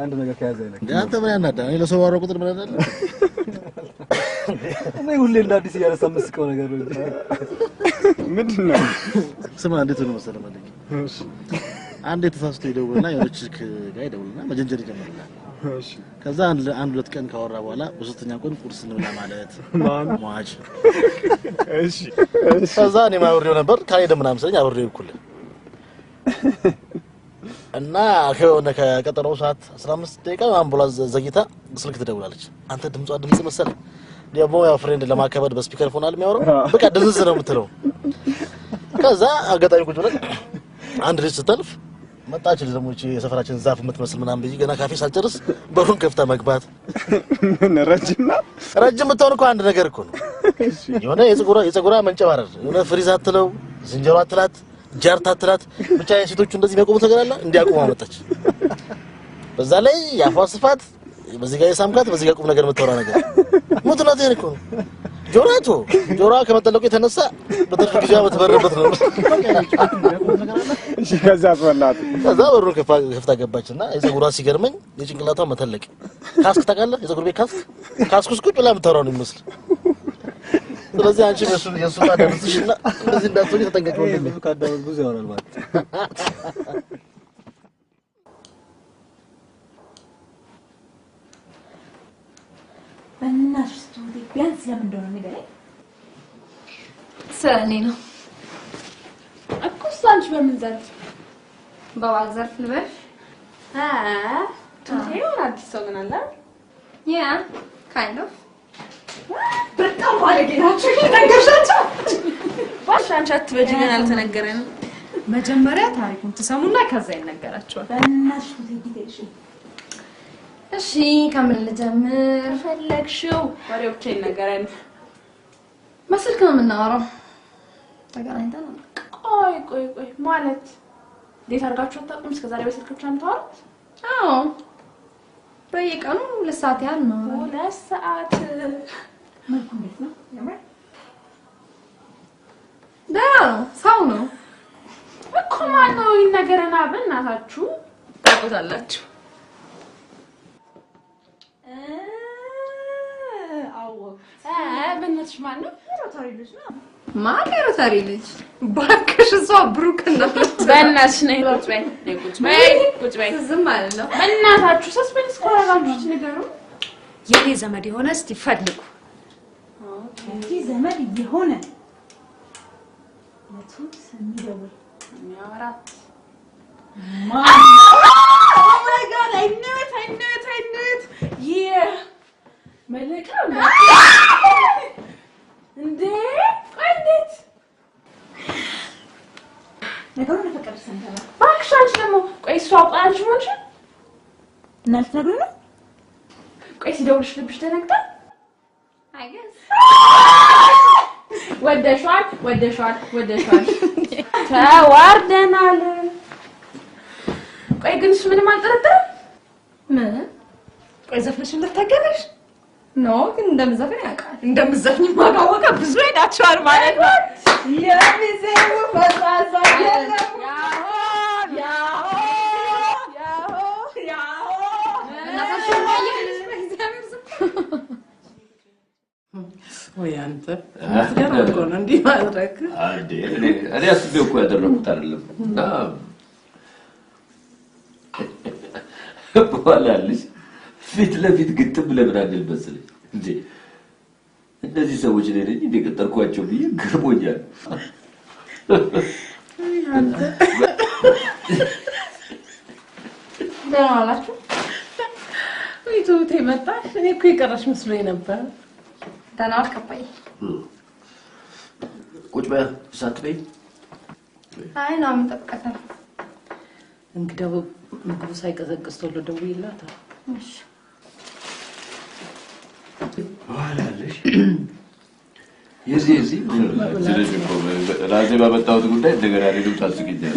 Speaker 14: አንድ ነገር ከያዘ ይለኝ
Speaker 15: አንተ ምን ያናዳ እኔ ለሰው ባወራው ቁጥር ምን አይደል
Speaker 14: እኔ ሁሌ እንደ አዲስ እያነሳ መስቀው ነገር ነው
Speaker 6: ምንድነው
Speaker 15: ስማ እንዴት ነው መሰለህ ማለት እሺ አንዴ ተሳስቶ ይደውልና የሆነች ጋር ይደውልና መጀንጀር ይጀምራል እሺ ከዛ አንድ ሁለት ቀን ካወራ በኋላ በሶስተኛ ቀን ቁርስ እንብላ ማለት ማች
Speaker 6: እሺ
Speaker 15: ከዛ እኔ ማውሬው ነበር ካይደ ምናምን ስለኝ አውሬው እኩል እና ከሆነ ከቀጠሮው ሰዓት 15 ደቂቃ አምቡላንስ ዘግይታ ስልክ ትደውላለች አንተ ድምጿ ድምጽ መሰለህ ደግሞ ያው ፍሬንድ ለማከበድ በስፒከር ፎን አለ የሚያወራው በቃ ድምጽ ነው የምትለው ከዛ አጋጣሚ ቁጭ ብለን አንድ ልጅ ስትልፍ መጣች ደግሞ እቺ የሰፈራችን ዛፍ የምትመስል ምናምን በይ ገና ካፌ ሳልጨርስ በሩን ከፍታ መግባት
Speaker 6: ምን ረጅም
Speaker 15: ብትሆን እኮ አንድ ነገር እኮ ነው የሆነ የፀጉራ መንጨባረር የሆነ ፍሪዝ አትለው ዝንጀሮ አትላት ጃርታ አትላት ብቻ የሴቶቹ እንደዚህ የሚያቆሙት ነገር አለ እንዲያቆሙ አመጣች በዛ ላይ ያፋስፋት በዚህ ጋር የሳምካት በዚህ ጋር ቁም ነገር የምትወራ ነገር ሞትናት ይሄን እኮ ነው ጆሮዋ ከመጠለቁ የተነሳ በትርፍ ጊዜ በተበረበት ነው
Speaker 6: እሺ ከዛ
Speaker 15: በሩን ከፍታ ገባችና የፀጉሯ ሲገርመኝ የጭንቅላቷ መተለቅ ካስክ ታውቃለህ የፀጉር ቤት ካስኩስ ቁጭ ብላ የምታወራው ነው የሚመስል ስለዚህ አንቺ የሱ ታደርስሽና እንደዚህ እንዳትሆኚ ተጠንቀቂ ወንድሜ
Speaker 14: ካዳው ብዙ ያወራል ማለት
Speaker 4: በእናትሽ ስቱዲ ቢያንስ ለምን እንደሆነ ንገረኝ
Speaker 1: ሰኔ ነው
Speaker 4: እኮ ሳንች በምን ዘርፍ
Speaker 1: በባል ዘርፍ ልበሽ
Speaker 4: ትንቴው አዲስ ሰው ግን አለ
Speaker 1: ያ kind of
Speaker 4: በጣም ባለጌ ናቸው ነገርሻቸው ባሽ አንቺ አትበጂኝ አልተነገረንም
Speaker 2: መጀመሪያ ታሪኩን ትሰሙና ከዛ ይነገራቸዋል
Speaker 4: በእናትሽ ትይይሽ
Speaker 1: እሺ ከምን ልጀምር
Speaker 4: ፈለግሽው ወሬው ብቻ ይነገረን
Speaker 1: መስልክ ነው የምናወራው ተገናኝተን
Speaker 4: ቆይ ማለት እንዴት አድርጋችሁ አታውቁም እስከዛሬ በስልክ ብቻ የምታወሩት
Speaker 1: አዎ በየቀኑ 2 ሰዓት ያህል ነው
Speaker 4: 2 ሰዓት መልኩ እንዴት ነው ያምራል
Speaker 1: ሰው ነው
Speaker 4: እኮ ማን ነው ይነገረና በእናታችሁ
Speaker 2: ታውቁታላችሁ
Speaker 4: በእናትሽ ማን ነው ሮታሪ ልጅ ነው
Speaker 1: ማን ሮታሪ ልጅ ባክሽ እሷ ብሩክ እናለች
Speaker 4: በእናትሽ ነይ ቁጭ በይ
Speaker 1: ዝም ማለት ነው
Speaker 4: በእናታችሁ ሰስፔንስ ኮራራችሁ ንገሩ
Speaker 2: የኔ ዘመድ የሆነ እስቲ ፈልጉ
Speaker 4: ኦኬ ዘመድ የሆነ ለቱት የሚደውል የሚያወራት ማን Oh my god I knew it yeah መልካ እንዴ ቆይ እንዴት ነገሩን ለፈቀደሽ ሰንተላ ባክሽ አንቺ ደግሞ ቆይ እሷ አውቃለች ሆንሽ እናት ነገሩ ነው ቆይ ሲደውልሽ ልብሽ ተነግጣ
Speaker 1: I guess
Speaker 4: ወደሻል ተዋርደናል ቆይ ግን እሱ ምንም አልጠረጠረም
Speaker 1: ምን
Speaker 2: ቆይ ዘፈንሽ እንደታገለሽ
Speaker 1: ኖ ግን እንደምዘፍን ያውቃል።
Speaker 2: እንደምዘፍኝ ማጋወቀ ብዙ ሄዳችኋል ማለት ነው።
Speaker 1: የሚዜው ፈሳሳ የለም
Speaker 8: ወይ አንተ አትገርም እኮ ነው እንዲህ ማድረግ።
Speaker 9: አንዴ እኔ አስቤው እኮ ያደረኩት አይደለም እና በኋላልሽ ፊት ለፊት ግጥም ለምን አይደል መሰለኝ እንዴ እነዚህ ሰዎች ላይ ነኝ እንደ ቀጠርኳቸው ብዬ ገርሞኛል።
Speaker 8: አንተ
Speaker 1: ደህና ዋላችሁ?
Speaker 8: ይቱቴ መጣሽ? እኔ እኮ የቀረሽ መስሎኝ ነበር።
Speaker 1: ደህና ዋልክ አባዬ?
Speaker 9: ቁጭ በይ ሳትበይ።
Speaker 1: አይ ነው የምጠብቀታል።
Speaker 8: እንግዲያው ምግቡ ሳይቀዘቅዝ ቶሎ ደውይላት።
Speaker 1: እሺ
Speaker 9: ዋላለሽ የዚህ ስለዚህ እኮ ራሴ ባመጣሁት ጉዳይ እንደገና ሌሎች ታስቂኛለሽ።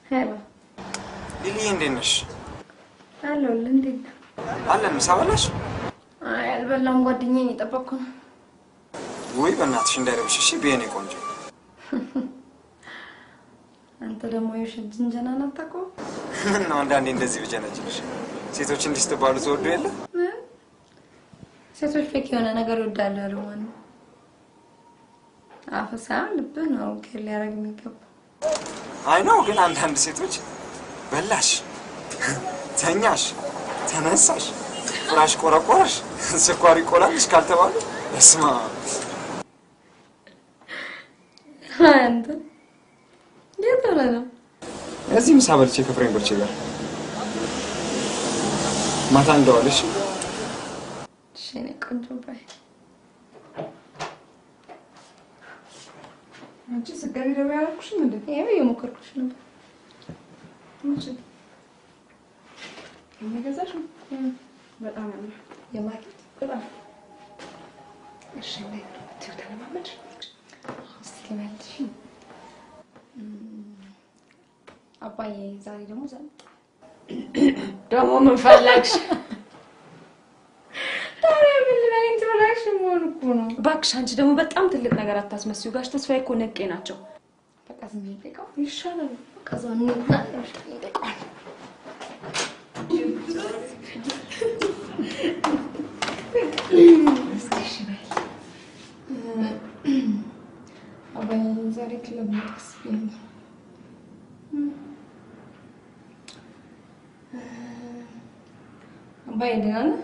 Speaker 1: ሄሎ
Speaker 6: ሊሊ እንዴት ነሽ?
Speaker 1: አለሁልህ። እንዴት ነህ?
Speaker 6: አለን። ምሳ በላሽ?
Speaker 1: አይ አልበላም፣ ጓደኛዬን እየጠበቅኩ ነው።
Speaker 6: ውይ በእናትሽ እንዳይረብሽ እሺ። ቢየኔ ቆንጆ
Speaker 1: አንተ ደግሞ የውሸት ጅንጀናን አታውቀውም?
Speaker 6: ምን ነው አንዳንዴ እንደዚህ ብጀነጅንሽ ሴቶች እንዲህ ስትባሉ ትወዱ የለ?
Speaker 1: ሴቶች ፌክ የሆነ ነገር ይወዳሉ ያለው ማን ነው? አፍ ሳይሆን ልብህ ነው ኬር ሊያደርግ የሚገባው።
Speaker 6: አይ ነው ግን አንዳንድ ሴቶች በላሽ፣ ተኛሽ፣ ተነሳሽ፣ ፍራሽ ቆረቆረሽ፣ ስኳር ይቆላልሽ ካልተባሉ በስማ
Speaker 1: አንተ የት ሆነህ ነው?
Speaker 6: እዚህ ምሳ በልቼ ከፍሬንዶቼ ጋር ማታ እንደዋልሽ።
Speaker 1: እሺ እኔ ቆንጆ ባይ
Speaker 3: አንቺ ስገሪ ደው ያልኩሽ ምንድን ነው?
Speaker 1: ይሄ የሞከርኩሽ ነበር።
Speaker 3: እሺ የሚገዛሽ በጣም ነው
Speaker 1: የማርኬት
Speaker 3: በጣም እሺ ነይ ተለማመድ
Speaker 1: እስኪ መልሽ። አባዬ ዛሬ ደግሞ ዘምጣ
Speaker 2: ደግሞ ምን ፈለግሽ?
Speaker 1: ታዲያ ምን ልበለኝ? ትበላሽ መሆን እኮ ነው።
Speaker 2: እባክሽ አንቺ ደግሞ በጣም ትልቅ ነገር አታስመስዩ። ጋሽ ተስፋዬ እኮ ነቄ ናቸው።
Speaker 1: በቃ ዝም ብዬ ልጠይቀው
Speaker 2: ይሻላል።
Speaker 1: በቃ እዛው እንሂድና እንጠይቀዋለን። አባዬ ዛሬ ክለብ መጥቀስ ብዬ አባዬ ደህና ነህ?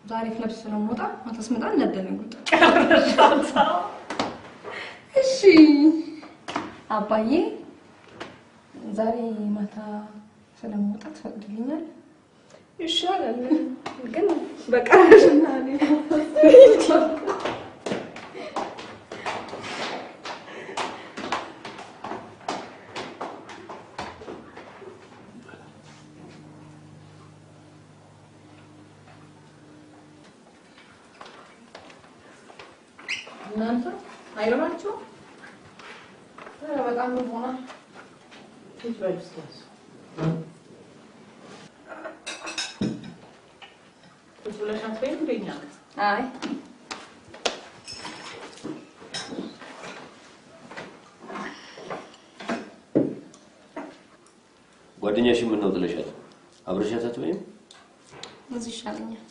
Speaker 1: ዛሬ ክለብ ስለምወጣ ማታ ስመጣ እንዳትደነግጡ። እሺ አባዬ ዛሬ ማታ ስለምወጣ ትፈቅድልኛል?
Speaker 3: ይሻላል ግን በቃሽና እኔ
Speaker 1: እናንተ አይረባችሁ? በጣም ነው ሆና
Speaker 8: ፊት በልስታስ ብለሽ አትበይም እንደኛ?
Speaker 1: አይ
Speaker 9: ጓደኛሽ ምን ነው ጥለሻት? አብረሻት አትበይም?
Speaker 1: እዚህ ይሻለኛል።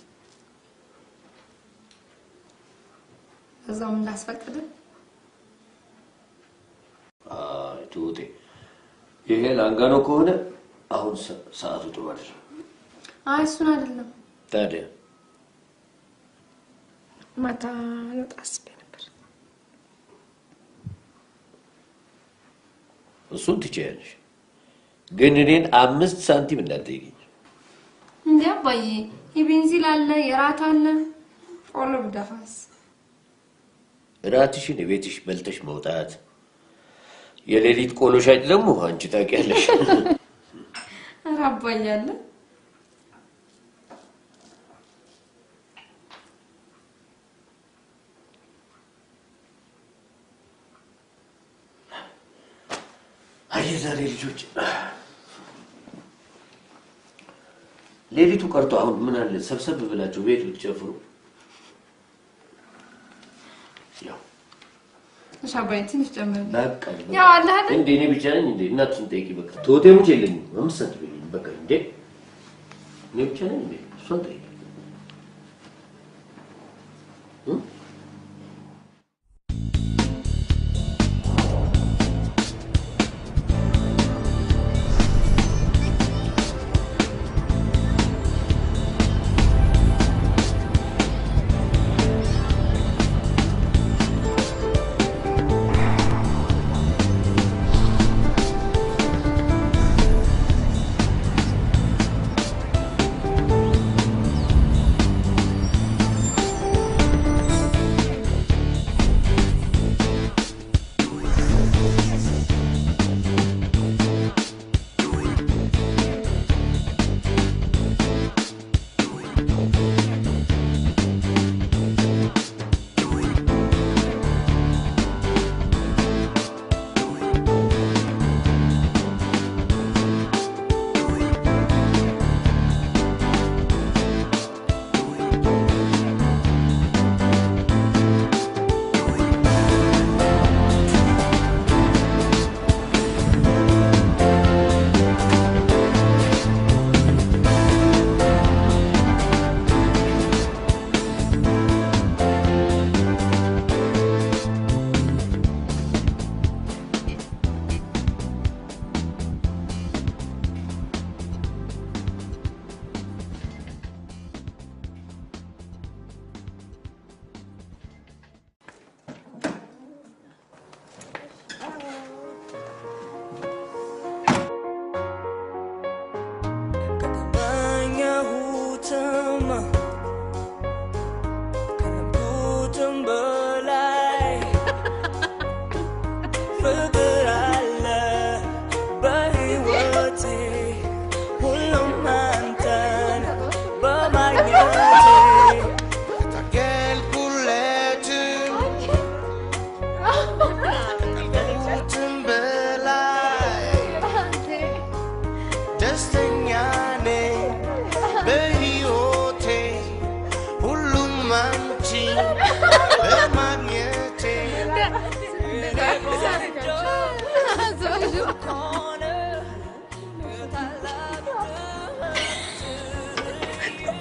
Speaker 1: እዛው እንዳስፈቅድ
Speaker 9: ትውጤ ይሄ ላንጋኖ ከሆነ አሁን ሰዓቱ ጥሩ አይደለም።
Speaker 1: አይ እሱን አይደለም።
Speaker 9: ታዲያ
Speaker 10: ማታ ልወጣ አስቤ ነበር።
Speaker 9: እሱን ትችያለሽ፣ ግን እኔን 5 ሳንቲም እንዳትጠይቂኝ።
Speaker 1: እንዴ አባዬ የቤንዚል አለ የራት አለ ቆሎ ብደፋስ?
Speaker 9: እራትሽን ቤትሽ በልተሽ መውጣት፣ የሌሊት ቆሎ ሻጭ ደግሞ አንቺ ታውቂያለሽ።
Speaker 1: ኧረ አባዬ አለ
Speaker 9: ዛሬ ልጆች ሌሊቱ ቀርቶ አሁን ምን አለ ሰብሰብ ብላችሁ ቤት ብትጨፍሩ። ያው
Speaker 1: ሻባይ ትንሽ ጨምር
Speaker 9: በቃ
Speaker 1: ያው አለ አይደል
Speaker 9: እንዴ እኔ ብቻ ነኝ እንዴ? እናትሽን ጠይቂ በቃ። ቶቴሞች የለኝም አምስት ብለኝ በቃ እንዴ እኔ ብቻ ነኝ እንዴ? እሷን ጠይቂ።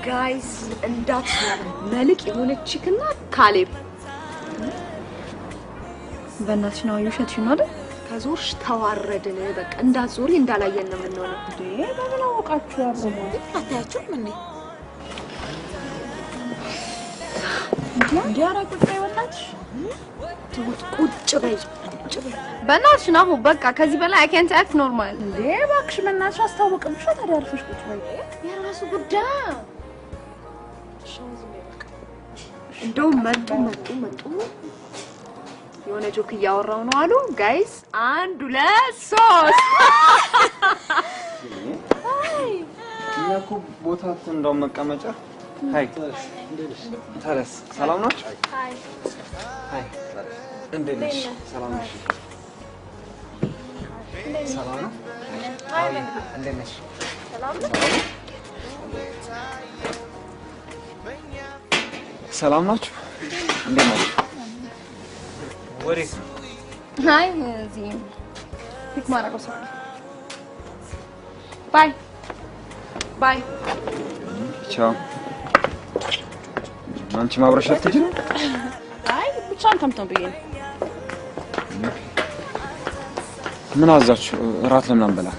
Speaker 2: ጋይስ እንዳት መልክ የሆነችክና ካሌብ
Speaker 10: በእናትሽ ነው የውሸትሽ ነው አይደል?
Speaker 2: ከዞርሽ ተዋረድን። በቃ እንዳትዞሪ እንዳላየን ነው የምንሆነው።
Speaker 4: እንዴ በምን አወቃችሁ? ያረሙ
Speaker 10: አታያችሁም እንዴ?
Speaker 4: እንዴ ኧረ ቁጭ በይ በእናትሽ።
Speaker 2: ቁጭ በይ ቁጭ በይ
Speaker 1: በእናትሽ ነው። በቃ ከዚህ በላይ አይ ካንት አክት ኖርማል።
Speaker 4: እንዴ እባክሽ በእናትሽ አስታውቅምሽ። ታዲያ አርፈሽ ቁጭ በይ።
Speaker 1: የራሱ ጉዳይ።
Speaker 2: እንደው መጡ የሆነ ጆክ እያወራው ነው አሉ ጋይስ። 1 2 3
Speaker 6: እኛ እኮ ቦታ እንደው መቀመጫ ሃይ ታረስ ሰላም ናችሁ? ሃይ እንዴት ነሽ? ሰላም ነሽ? ሰላም ነው? ሃይ እንዴት ነሽ? ሰላም ናችሁ? እንዴት ናችሁ? ወዴት ነው?
Speaker 1: ሃይ እዚህ ፒክ ማድረግ ሰው ባይ ባይ
Speaker 6: ቻው። አንቺ ማብረሽ ልትሄጂ ነው?
Speaker 4: አይ ብቻ አንተም ብዬ ነው።
Speaker 6: ምን አዛችሁ? እራት ለምን አንበላ?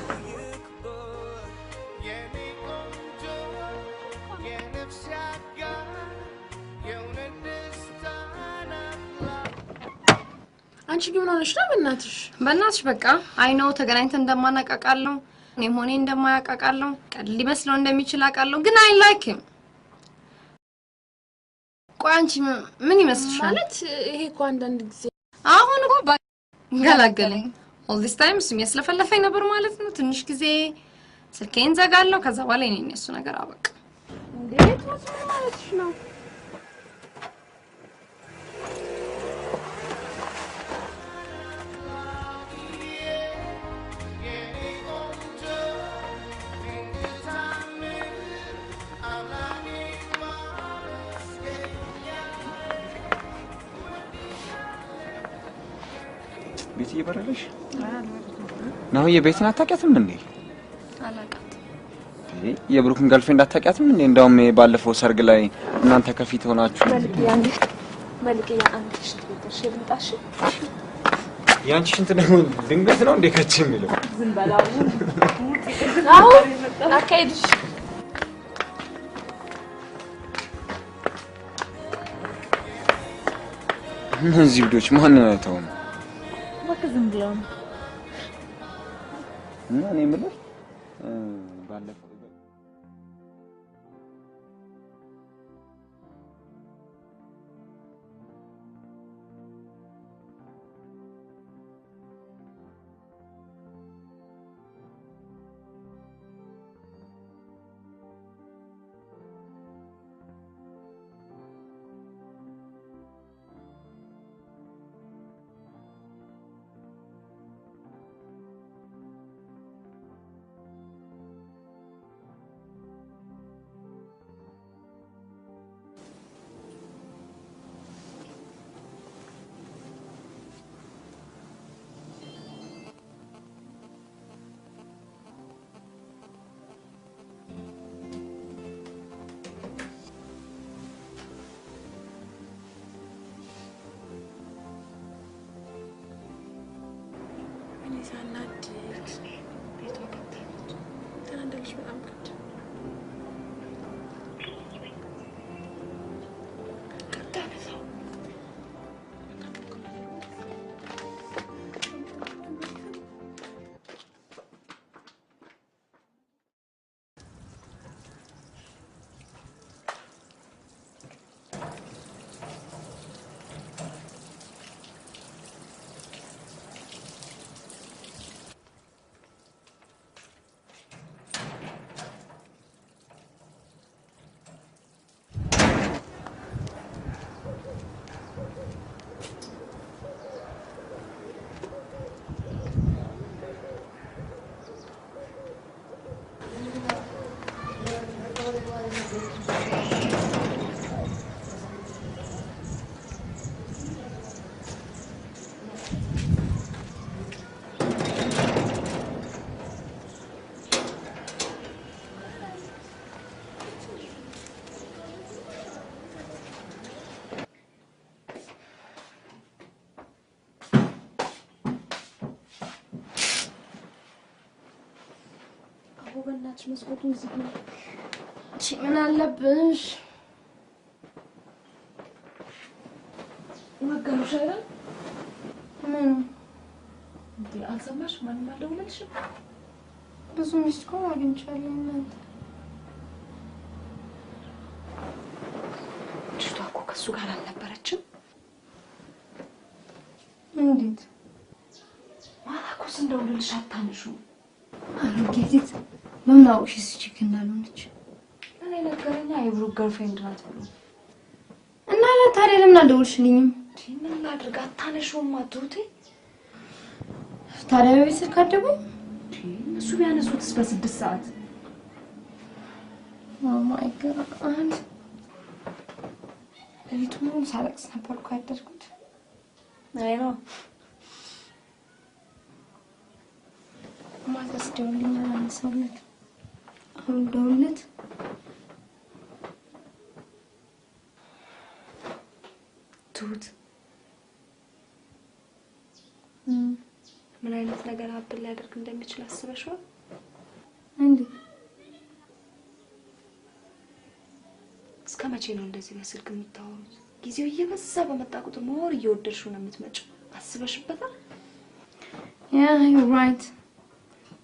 Speaker 1: በእናትሽ በቃ አይነው ተገናኝተን እንደማናቃቃለው እኔም ሆኔ እንደማያቃቃለው ቀል ሊመስለው እንደሚችል አቃለው ግን አይ ላይክ ሂም ቆይ አንቺ ምን ይመስልሻል
Speaker 10: ማለት ይሄ እኮ አንዳንድ ጊዜ
Speaker 1: አሁን እኮ ገላገለኝ all this time ስም ያስለፈለፈኝ ነበር ማለት ነው ትንሽ ጊዜ ስልኬን ዘጋለው ከዛ በኋላ እኔ እሱ ነገር አበቃ
Speaker 10: እንዴት ማለትሽ ነው
Speaker 6: ቤት ይበረልሽ ነው የቤትን አታውቂያትም እንዴ
Speaker 1: አላውቃት
Speaker 6: የብሩክን ገርልፍሬንድ አታውቂያትም እንዴ እንደውም ባለፈው ሰርግ ላይ እናንተ ከፊት ሆናችሁ
Speaker 10: መልክያ አንቺ ትሽልጣሽ
Speaker 6: ያንቺ እንት ነው ድንገት ነው እንዴ ከች የሚለው
Speaker 10: ዝም በላው አው አካይድሽ
Speaker 6: እነዚህ ልጆች ማንን አይተው ነው
Speaker 10: ዝም ብለው
Speaker 6: እና እኔ የምልህ ባለፈው
Speaker 10: በእናትሽ መስኮቱን ዝግ ነው
Speaker 1: እቺ ምን አለብሽ
Speaker 10: ወገኑሽ አይደል
Speaker 1: ምን
Speaker 10: እንዴ አልሰማሽ ማንም አልደወለልሽም
Speaker 1: ብዙ ሚስኮ አግኝቻለሁ እናንተ
Speaker 10: ልጅቷ እኮ ከሱ ጋር አልነበረችም
Speaker 1: እንዴት
Speaker 10: ማላኮስ እንደውልልሽ አታንሹ
Speaker 1: አልጌት ምን አውሽ ሲችክ እንዳልሆነች
Speaker 10: እኔ ነገረኛ የብሩክ ገርልፍሬንድ ናት ብሎ
Speaker 1: እና ታዲያ ለምን አልደውልሽልኝም
Speaker 10: ምን ላድርግ አታነሹም አትውቴ
Speaker 1: ታዲያ በቤት ካደቡ
Speaker 10: እሱ ቢያነሱት በ6 ሰዓት
Speaker 1: ኦ ማይ ጋድ ለሊቱን ሳለቅስ ነበር እኮ ያደርኩት አይ ነው ማታስ ደውልኛ አንሰውለት አሁን ደውልለት
Speaker 10: ትሁት ምን አይነት ነገር አብል ሊያደርግ እንደሚችል አስበሽዋል
Speaker 1: እንዴ
Speaker 10: እስከ መቼ ነው እንደዚህ በስልክ የምታወሩት ጊዜው እየበዛ በመጣ ቁጥር ሞር እየወደድሽው ነው የምትመጪው አስበሽበታል
Speaker 1: Yeah, you're right.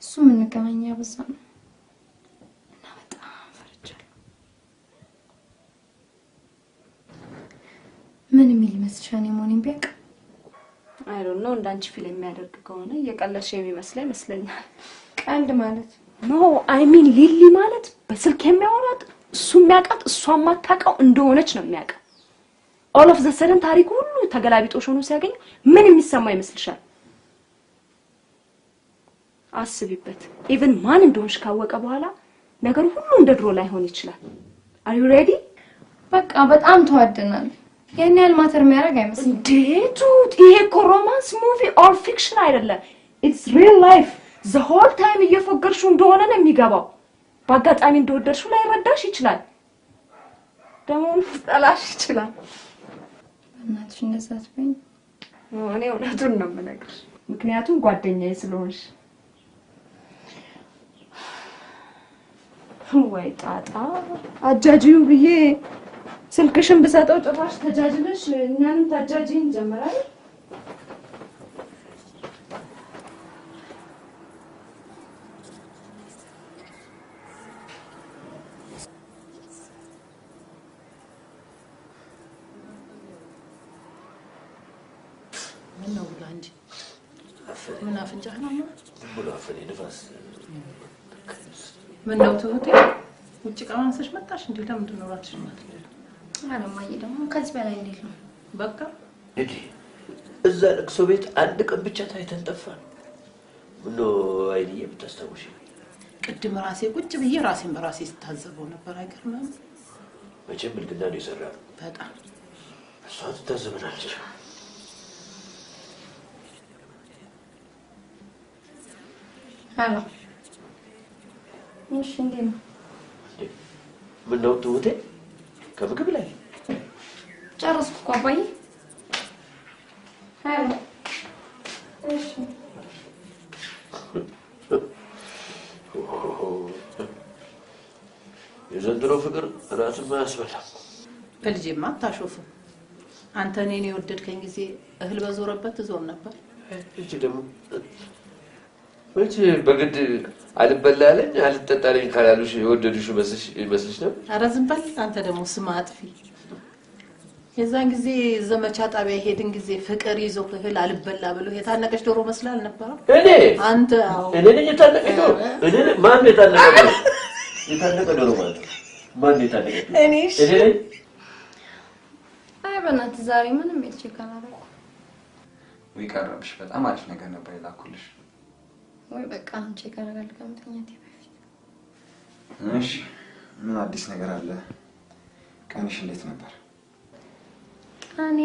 Speaker 1: እሱ ምን ከመኛ በዛ ነው እና በጣም ፈርቻለሁ። ምን የሚል ይመስልሻል የሞኒን ቢያቅ?
Speaker 2: I don't know እንዳንቺ ፊልም የሚያደርግ ከሆነ እየቀለድሽ ይመስለኛል።
Speaker 1: ቀልድ ማለት
Speaker 2: ኖ አይ ሚን ሊሊ ማለት በስልክ የሚያወራት እሱ የሚያውቃት እሷ ማታውቀው እንደሆነች ነው የሚያውቀው። all of the sudden ታሪኩ ሁሉ ተገላቢጦሽ ሆኖ ሲያገኝ ምን የሚሰማ ይመስልሻል? አስቢበት። ኢቭን ማን እንደሆንሽ ካወቀ በኋላ ነገር ሁሉ እንደ ድሮ ላይሆን ይችላል። are you ready?
Speaker 1: በቃ በጣም ተዋደናል። ያን ያህል ማተር የሚያደርግ አይመስልም።
Speaker 2: ዴቱት ይሄ እኮ ሮማንስ ሙቪ ኦር ፊክሽን አይደለም። it's real life. the whole time እየፎገርሽው እንደሆነ ነው የሚገባው። በአጋጣሚ እንደወደድሽው ላይ ረዳሽ ይችላል። ደግሞ ጠላሽ ይችላል።
Speaker 1: እናትሽ እንደዛ አትበይኝ።
Speaker 2: እኔ እውነቱን ነው የምነግርሽ፣ ምክንያቱም ጓደኛዬ ስለሆንሽ። ወይ ጣጣ አጃጂው ብዬ ስልክሽን ብሰጠው ጭራሽ ተጃጅለሽ እኛንም ታጃጂን ጀመራል።
Speaker 8: ምን ነው ብላ እንጂ ምን አፍንጫህ ነው
Speaker 9: ብሎ አፈኔ ንፋስ
Speaker 8: ምን ነው ትሁቴ ውጭ ቀማንሰሽ መጣሽ እንዴ? ለምንድን ነው ራስሽ ማለት ነው?
Speaker 1: አለማዬ ደግሞ ከዚህ በላይ እንዴት ነው?
Speaker 8: በቃ
Speaker 9: እዲ እዛ ለቅሶ ቤት አንድ ቀን ብቻ ታይተን ጠፋን። ምን ነው አይዲዬ ብታስታውሽ?
Speaker 8: ቅድም ራሴ ቁጭ ብዬ ራሴን በራሴ ስታዘበው ነበር። አይገርምም?
Speaker 9: መቼም ብልግና ነው የሰራው።
Speaker 8: በጣም
Speaker 9: እሷ ትታዘበናለች።
Speaker 1: ሄሎ እሺ፣ እንዴት ነው?
Speaker 9: ምን ነው ትሁቴ ከምግብ ላይ
Speaker 1: ጨረስኩ እኮ አባዬ። ሄሎ እሺ
Speaker 9: የዘንድሮ ፍቅር ራስን ማያስበላም።
Speaker 8: በልጄማ አታሾፍም። አንተ እኔን የወደድከኝ ጊዜ እህል በዞረበት ዞር ነበር።
Speaker 9: እቺ ደግሞ በግድ አልበላለኝ አልጠጣለኝ ካላሉሽ የወደዱሽ መስልሽ ነው?
Speaker 8: ኧረ ዝም በል አንተ ደግሞ ስም አጥፊ። የዛን ጊዜ ዘመቻ ጣቢያ ሄድን ጊዜ ፍቅር ይዞ እህል አልበላ ብሎ የታነቀች ዶሮ መስላ አልነበረም?
Speaker 9: እኔ
Speaker 8: አንተ አዎ
Speaker 9: እኔ ነኝ የታነቀች ዶሮ። እኔ ማን የታነቀ የታነቀ ዶሮ ማለት ማን የታነቀ?
Speaker 1: እኔ
Speaker 9: እኔ ነኝ።
Speaker 1: አይ በእናትህ ዛሬ ምንም የልቼክ አላደረኩም።
Speaker 6: ወይ ቀረብሽ። በጣም አሪፍ ነገር ነበር የላኩልሽ።
Speaker 1: ወይ በቃ አንቺ ከረጋል ከመተኛቴ በፊት።
Speaker 6: እሺ ምን አዲስ ነገር አለ? ቀንሽ እንዴት ነበር?
Speaker 1: እኔ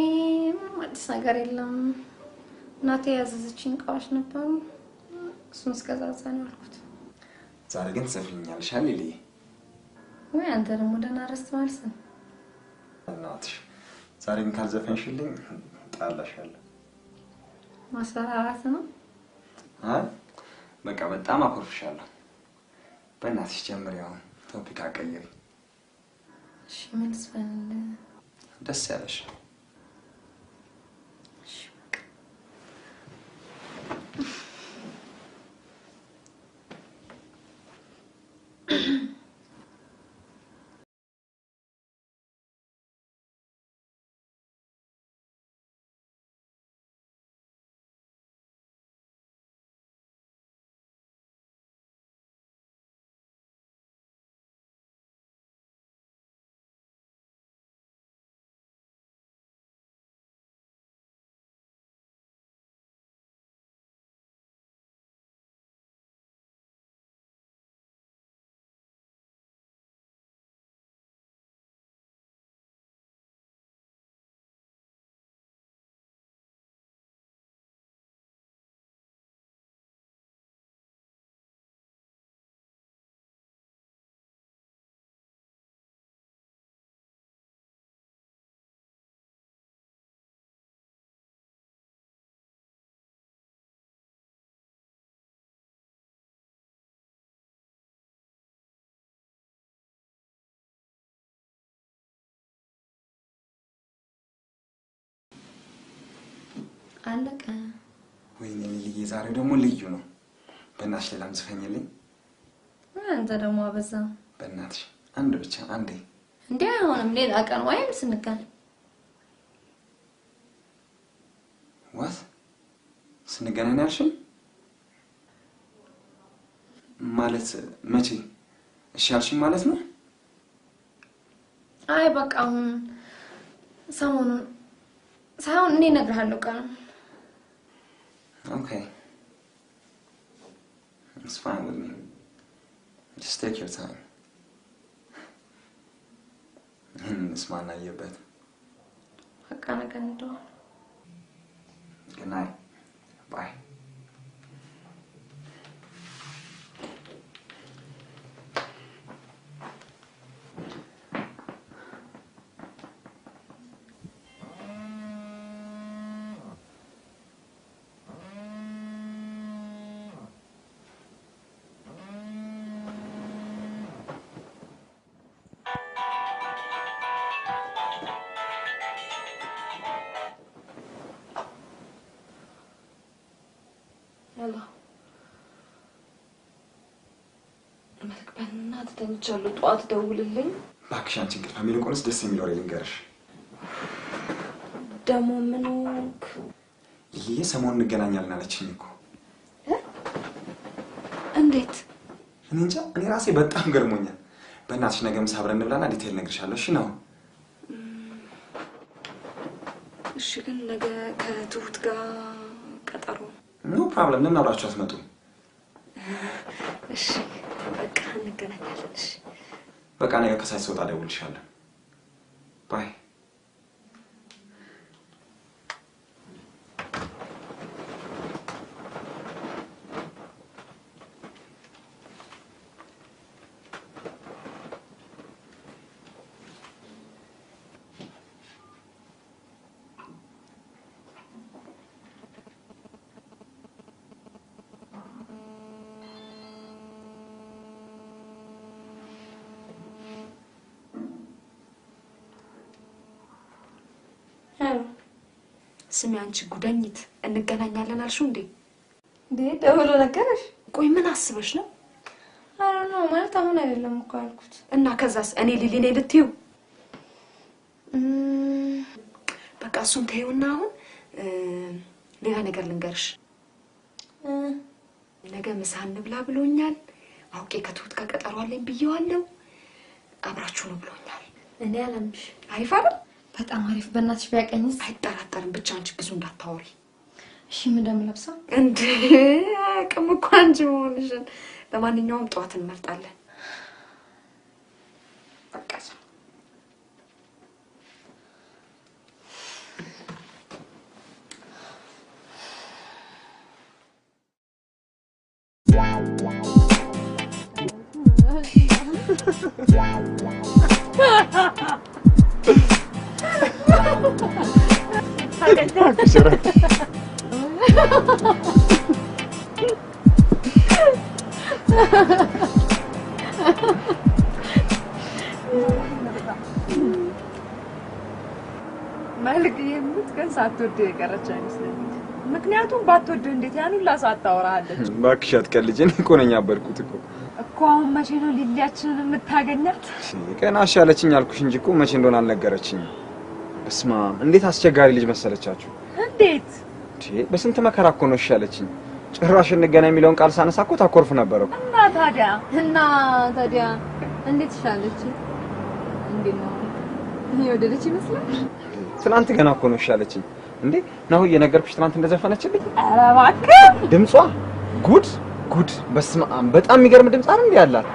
Speaker 1: ምንም አዲስ ነገር የለም። እናቴ ያዘዘችኝ እቃዎች ነበሩ፣ እሱን እስከዛዛ ነው ያልኩት።
Speaker 6: ዛሬ ግን ትዘፍኛለሽ አይደል?
Speaker 1: ወይ አንተ ደግሞ ደህና ረስት ማለት ነው።
Speaker 6: እናትሽ ዛሬም ካልዘፈንሽልኝ ጣላሻለሁ።
Speaker 1: ማስፈራራት ነው?
Speaker 6: አይ በቃ በጣም አኮርፍሻለሁ። በእናትሽ ጀምሪ፣ አሁን ቶፒክ አቀይሪ።
Speaker 1: እሺ ምን ልስፈን?
Speaker 6: ደስ ያለሽ
Speaker 1: አለቀ።
Speaker 6: ወይኔ ልልዬ ዛሬው ደግሞ ልዩ ነው። በእናትሽ ሌላም ዝፈኝልኝ።
Speaker 1: አንተ ደግሞ አበዛ።
Speaker 6: በእናትሽ አንድ ብቻ አንዴ።
Speaker 1: እንዴ አይሆንም፣ ሌላ ቀን ወይም ስንገናኝ።
Speaker 6: ዋት ስንገናኝ ያልሽኝ? ማለት መቼ? እሺ ያልሽኝ ማለት ነው?
Speaker 1: አይ በቃ አሁን ሰሞኑን ሳይሆን እኔ እነግርሃለሁ ቀን።
Speaker 6: Okay. It's fine with me. Just take your time. Ismana yebet.
Speaker 1: Hakana kando.
Speaker 6: Good night. Bye.
Speaker 2: መልክ ተኝቻለሁ። ጧት ደውልልኝ።
Speaker 6: እባክሽ አንቺ እንቅልፍ የሚልቆንስ ደስ የሚል ወሬ ልንገርሽ።
Speaker 2: ደግሞ ምን ሆንክ?
Speaker 6: ይሄ ሰሞኑን እንገናኛለን አለችኝ እኮ።
Speaker 2: እንዴት?
Speaker 6: እኔ እንጃ፣ እኔ ራሴ በጣም ገርሞኛል። በእናትሽ ነገ ምሳ አብረን እንብላና ዲቴል እነግርሻለሁ። እሺ ነው?
Speaker 2: እሺ ግን ነገ ከትሁት ጋር ቀጠሮ።
Speaker 6: ኖ ፕሮብለም። ለምን አብራችሁ አትመጡም?
Speaker 2: እሺ በቃ እንገናኛለን። እሺ
Speaker 6: በቃ ነገ ከሳይት ስወጣ እደውልልሻለሁ። ባይ።
Speaker 2: ስሚ አንቺ ጉደኝት እንገናኛለን አልሽው እንዴ?
Speaker 1: ደውሎ ነገረሽ?
Speaker 2: ቆይ ምን አስበሽ ነው?
Speaker 1: አረ ነው ማለት አሁን አይደለም እኮ አልኩት።
Speaker 2: እና ከዛስ እኔ ሊሊ ነኝ ልትዩ? በቃ እሱን ተይውና አሁን ሌላ ነገር ልንገርሽ። ነገ ምሳ እንብላ ብሎኛል። አውቄ ከትሁት ጋር ቀጠሮ አለኝ ብየዋለሁ። አብራችሁ ነው ብሎኛል።
Speaker 1: እኔ አላምሽ።
Speaker 2: አሪፍ አይደል?
Speaker 1: በጣም አሪፍ። በእናትሽ ቢያቀኝስ?
Speaker 2: አይጠራጠርም። ብቻ አንቺ ብዙ እንዳታወሪ
Speaker 1: እሺ? ምን እንደምለብሰው
Speaker 2: እንዴ? አቅም እኮ አንቺ ሆነሽን። ለማንኛውም ጠዋት እንመርጣለን። በቃ መልክ የምትከን ሳትወድ የቀረች አይመስለኝም። ምክንያቱም ባትወድ እንዴት ያን ሁላ ሳታወራለች?
Speaker 6: እባክሽ አትቀልጂ። እኔ እኮ ነኝ ያበርኩት
Speaker 2: እኮ አሁን መቼ ነው ሊሊያችንን የምታገኛት?
Speaker 6: ቀና አሻለችኝ አልኩሽ እንጂ እኮ መቼ እንደሆነ አልነገረችኝ። በስማ እንዴት አስቸጋሪ ልጅ መሰለቻችሁ።
Speaker 2: እንዴት?
Speaker 6: በስንት መከራ እኮ ነው እሻለችኝ። ጭራሽ እንገናኝ የሚለውን ቃል ሳነሳ እኮ ታኮርፍ ነበር እኮ።
Speaker 1: እና ታዲያ እንዴት ሻለች? እንዴት ነው የወደደች ይመስላል?
Speaker 6: ትናንት ገና እኮ ነው እሻለችኝ። እንዴ ነው እየነገርኩሽ ትናንት እንደዘፈነችልኝ።
Speaker 2: ኧረ እባክህ
Speaker 6: ድምጿ ጉድ ጉድ! በስመ አብ በጣም የሚገርም ድምጽ አይደል እንዴ ያላት?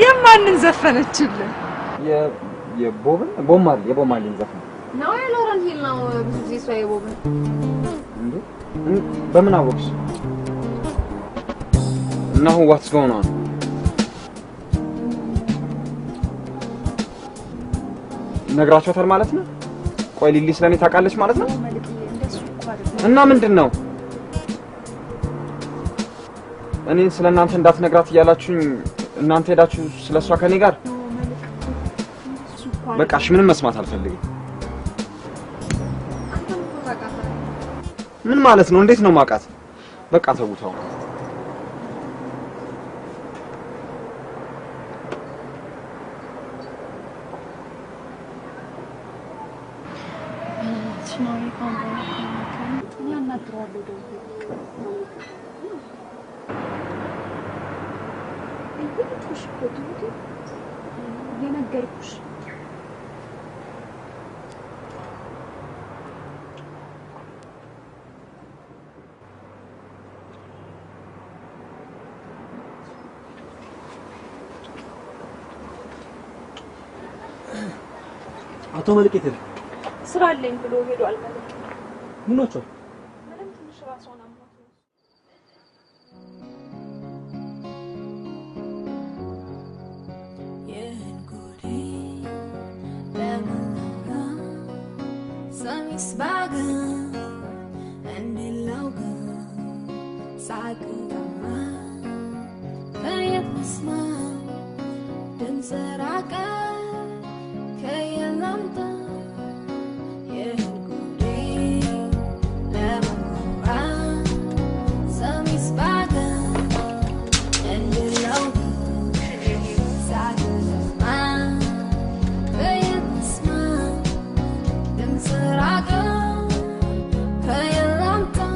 Speaker 2: የማንን ዘፈነችልህ?
Speaker 6: የቦማልን ዘፈን
Speaker 1: ነው የሎረን ሂል ነው። ብዙ ጊዜ ሰው የቦብን
Speaker 6: እንዴ በምን አወቅሽ? Now what's going on? ነግራችኋታል ማለት ነው? ቆይ ሊሊ ስለኔ ታውቃለች ማለት ነው? እና ምንድነው? እኔን ስለናንተ እንዳትነግራት እያላችሁኝ እናንተ ሄዳችሁ ስለሷ ከኔ ጋር በቃ እሺ፣ ምንም መስማት አልፈልግም። ምን ማለት ነው? እንዴት ነው ማውቃት? በቃ ተውታው።
Speaker 4: የነገርኩሽ
Speaker 14: አቶ መልክ የት ሄደ?
Speaker 4: ስራ አለኝ ብሎ ሄዷል ማለት ነው።
Speaker 14: ምን ነው?
Speaker 4: ምንም ትንሽ ራስዎን አሞት ነው።
Speaker 13: Sunny's bagan and the logo Sagama Kaya smile Dan saraka Kaya lamta Yeah kudi Lemon kurang Sunny's bagan and the logo Sagama Kaya smile Dan saraka Kaya lamta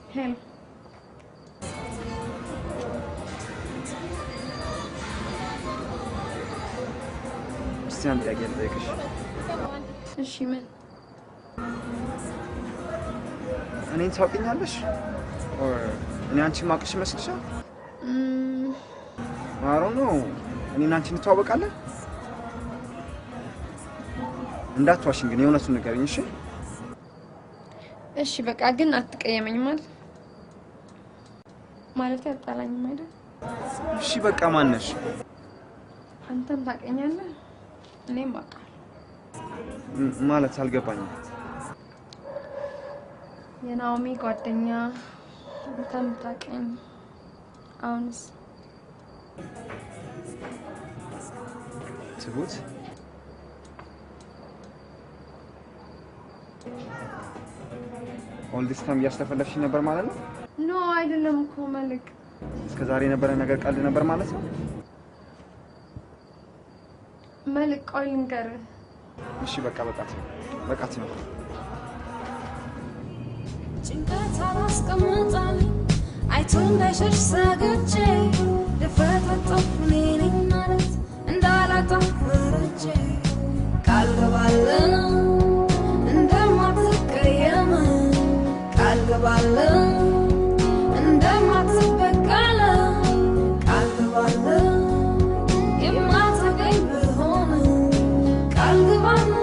Speaker 1: Hello.
Speaker 6: እስቲ አንድ ጥያቄ ልጠይቅሽ።
Speaker 1: እሺ ምን?
Speaker 6: እኔን ታውቂኛለሽ? እኔ አንቺን ማውቅሽ ይመስልሻል? አሮ ነው። እኔና አንቺ እንተዋወቃለን? እንዳትዋሽኝ ግን የእውነቱን ንገሪኝ እሺ?
Speaker 1: እሺ በቃ ግን አትቀየመኝም አይደል? ማለት አጣላኝም አይደል?
Speaker 6: እሺ በቃ ማን ነሽ?
Speaker 1: አንተም ታውቀኛለህ እኔም አውቃለሁ።
Speaker 6: ማለት አልገባኝም።
Speaker 1: የናኦሚ ጓደኛ አንተም ታውቀኝ። አሁንስ
Speaker 6: ትሁት ኦል ዲስ ታይም እያስተፈለፍሽ ነበር ማለት ነው?
Speaker 1: ኖ አይደለም እኮ መልክ።
Speaker 6: እስከ ዛሬ የነበረ ነገር ቀልድ ነበር ማለት ነው?
Speaker 1: መልክ ቆይ ልንገርህ።
Speaker 6: እሺ በቃ በቃት ነው።
Speaker 13: ጭንቀት አላስቀምጣለኝ አይቶ እንዳይሸሽ ሰግቼ ልፈታጠፍ እኔ ነኝ ማለት እንዳላጣህ ፈርቼ ቃል ገባለሁ እንደማትቀየም ቃል ገባለሁ እንደማትበቀል ቃል ገባለሁ የማታገኝ ብሆን ቃል ገባለሁ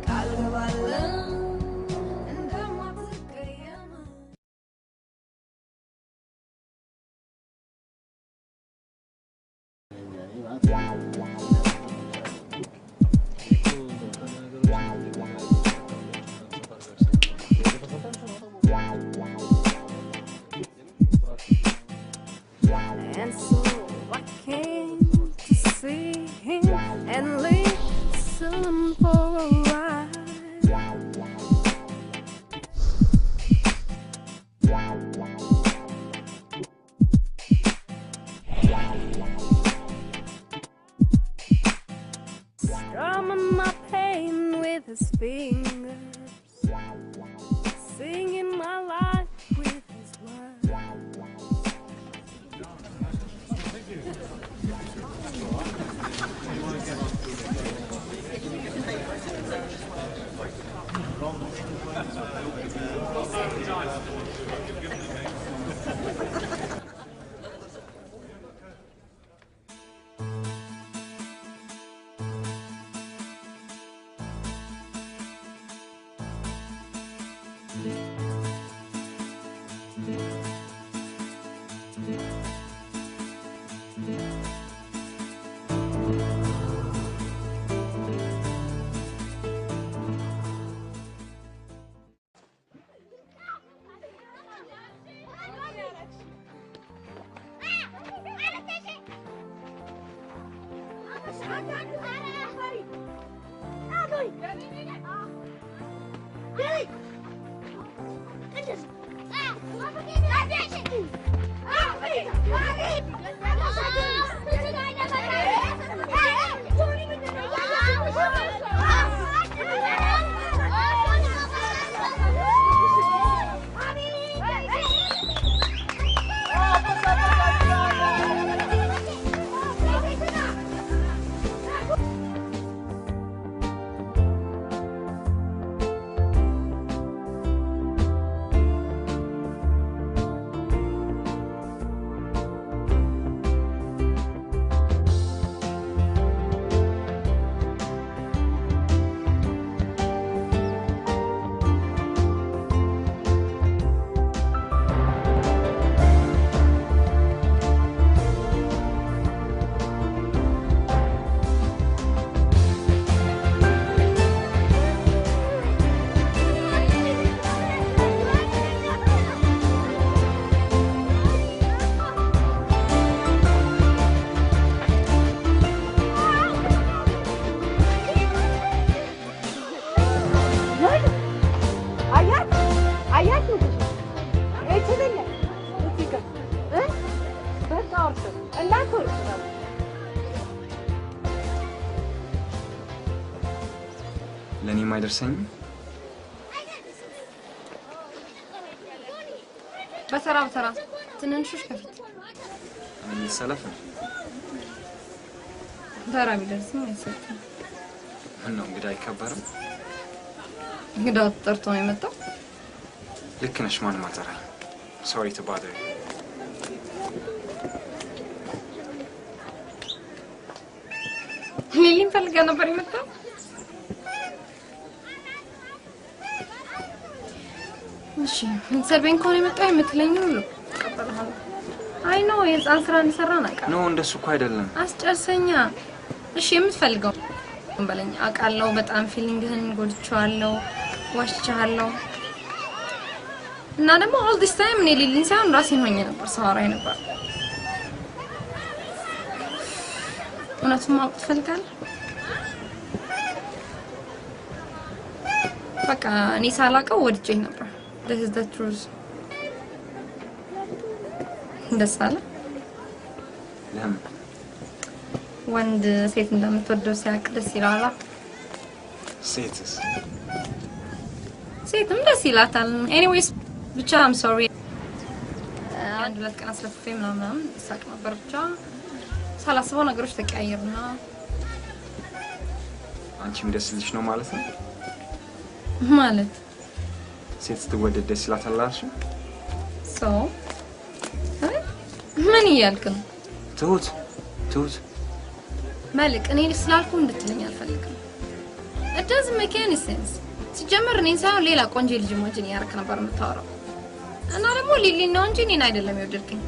Speaker 13: ቃል ገባለሁ እንደማትቀየም And so I came to see him and listen for a ride.
Speaker 6: ለኔ ማይደርሰኝ
Speaker 1: በተራ ትንንሾች ከፊት
Speaker 6: እኔ ሰለፍ ነው
Speaker 1: ተራ ቢደርስም አይሰጥም
Speaker 6: ነው እንግዲህ አይከበርም
Speaker 1: እንግዳ ተጠርቶ ነው የመጣው
Speaker 6: ልክ ነሽ ማን ማጠራኝ sorry to bother you
Speaker 1: ሊሊን ፈልጋ ነበር የመጣው እሺ እንሰርቤን ኮን የመጣው የምትለኝ ሁሉ ተቀበልሃለሁ አይ ነው የህፃን ስራ እንሰራና አቃ
Speaker 6: ነው እንደሱ እኮ አይደለም
Speaker 1: አስጨርሰኛ እሺ የምትፈልገው እንበለኝ አቃለው በጣም ፊሊንግህን ጎድቻለሁ ዋሽቻለሁ እና ደግሞ all this time እኔ ሊሊን ሳይሆን ራሴን ሆኜ ነበር ሳወራኝ ነበር እውነቱን ማወቅ ትፈልጋለህ በቃ እኔ ሳላውቀው ወድጄኝ ነበር this is the truth ደስ አለ
Speaker 6: ለምን
Speaker 1: ወንድ ሴት እንደምትወደው ሲያውቅ ደስ ይላል ሴትም ደስ ይላታል anyways ብቻ I'm sorry አንድ ሁለት ቀን አስለፍፌ ምናምን ሳቅ ነበር ብቻ ሳላስበው ነገሮች ተቀያየሩና
Speaker 6: አንቺም ደስ ልጅ ነው ማለት ነው
Speaker 1: ማለት
Speaker 6: ሴት ስትወደድ ደስ ይላታል አልሽ
Speaker 1: so ምን እያልክ ነው
Speaker 6: ትሁት
Speaker 1: መልክ እኔ ስላልኩ እንድትለኝ አልፈልግም it doesn't make any sense ሲጀመር እኔን ሳይሆን ሌላ ቆንጆ ልጅ ሞጅን ያርክ ነበር የምታወራው እና ደግሞ ሊሊ ነው እንጂ እኔን አይደለም የወደድከኝ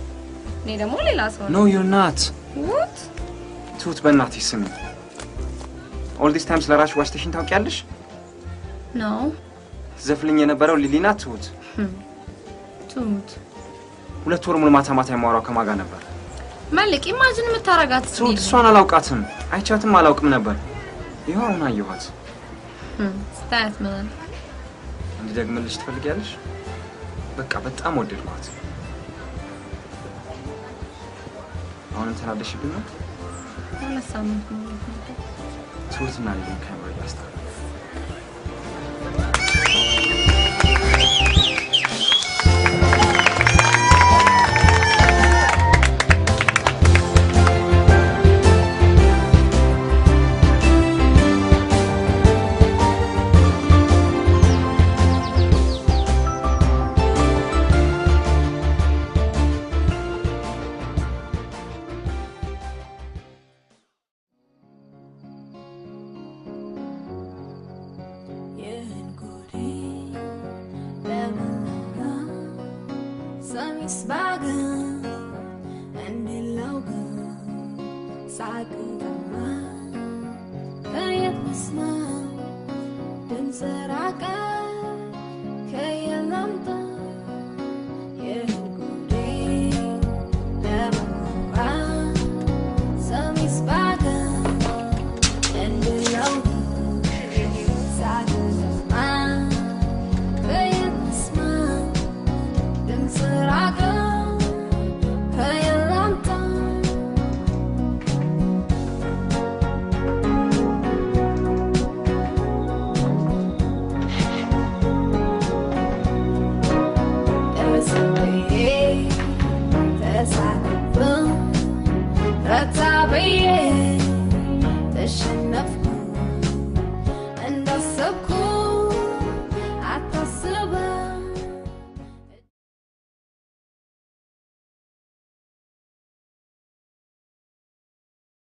Speaker 1: እኔ ደግሞ ሌላ ሰው
Speaker 6: no you're not
Speaker 1: what
Speaker 6: ትሁት በእናትሽ ስሚ all this time ስለራሽ ዋሽተሽን ታውቂያለሽ
Speaker 1: no
Speaker 6: ዘፍልኝ የነበረው ሊሊ ናት ትሁት ሁለት ወር ሙሉ ማታ ማታ የማወራው ከማጋ ነበር
Speaker 1: መልክ ኢማጂን የምታረጋት
Speaker 6: ትሁት እሷን አላውቃትም አይቻትም አላውቅም ነበር ይኸው አሁን አየኋት
Speaker 1: ስታት ምን
Speaker 6: እንድደግምልሽ ትፈልጊያለሽ በቃ በጣም ወደድኳት አሁን ተናደሽብኝ ነው
Speaker 1: ለሳምንት
Speaker 6: ትሁትና ሊሊ ካሜራ ያስታል
Speaker 13: Sami's and the logo Sagama Kaya smile Dan seraka Kaya lamta Yehudi Lemura Sami's and the logo Sagama Kaya smile Dan seraka That's how we tashannaf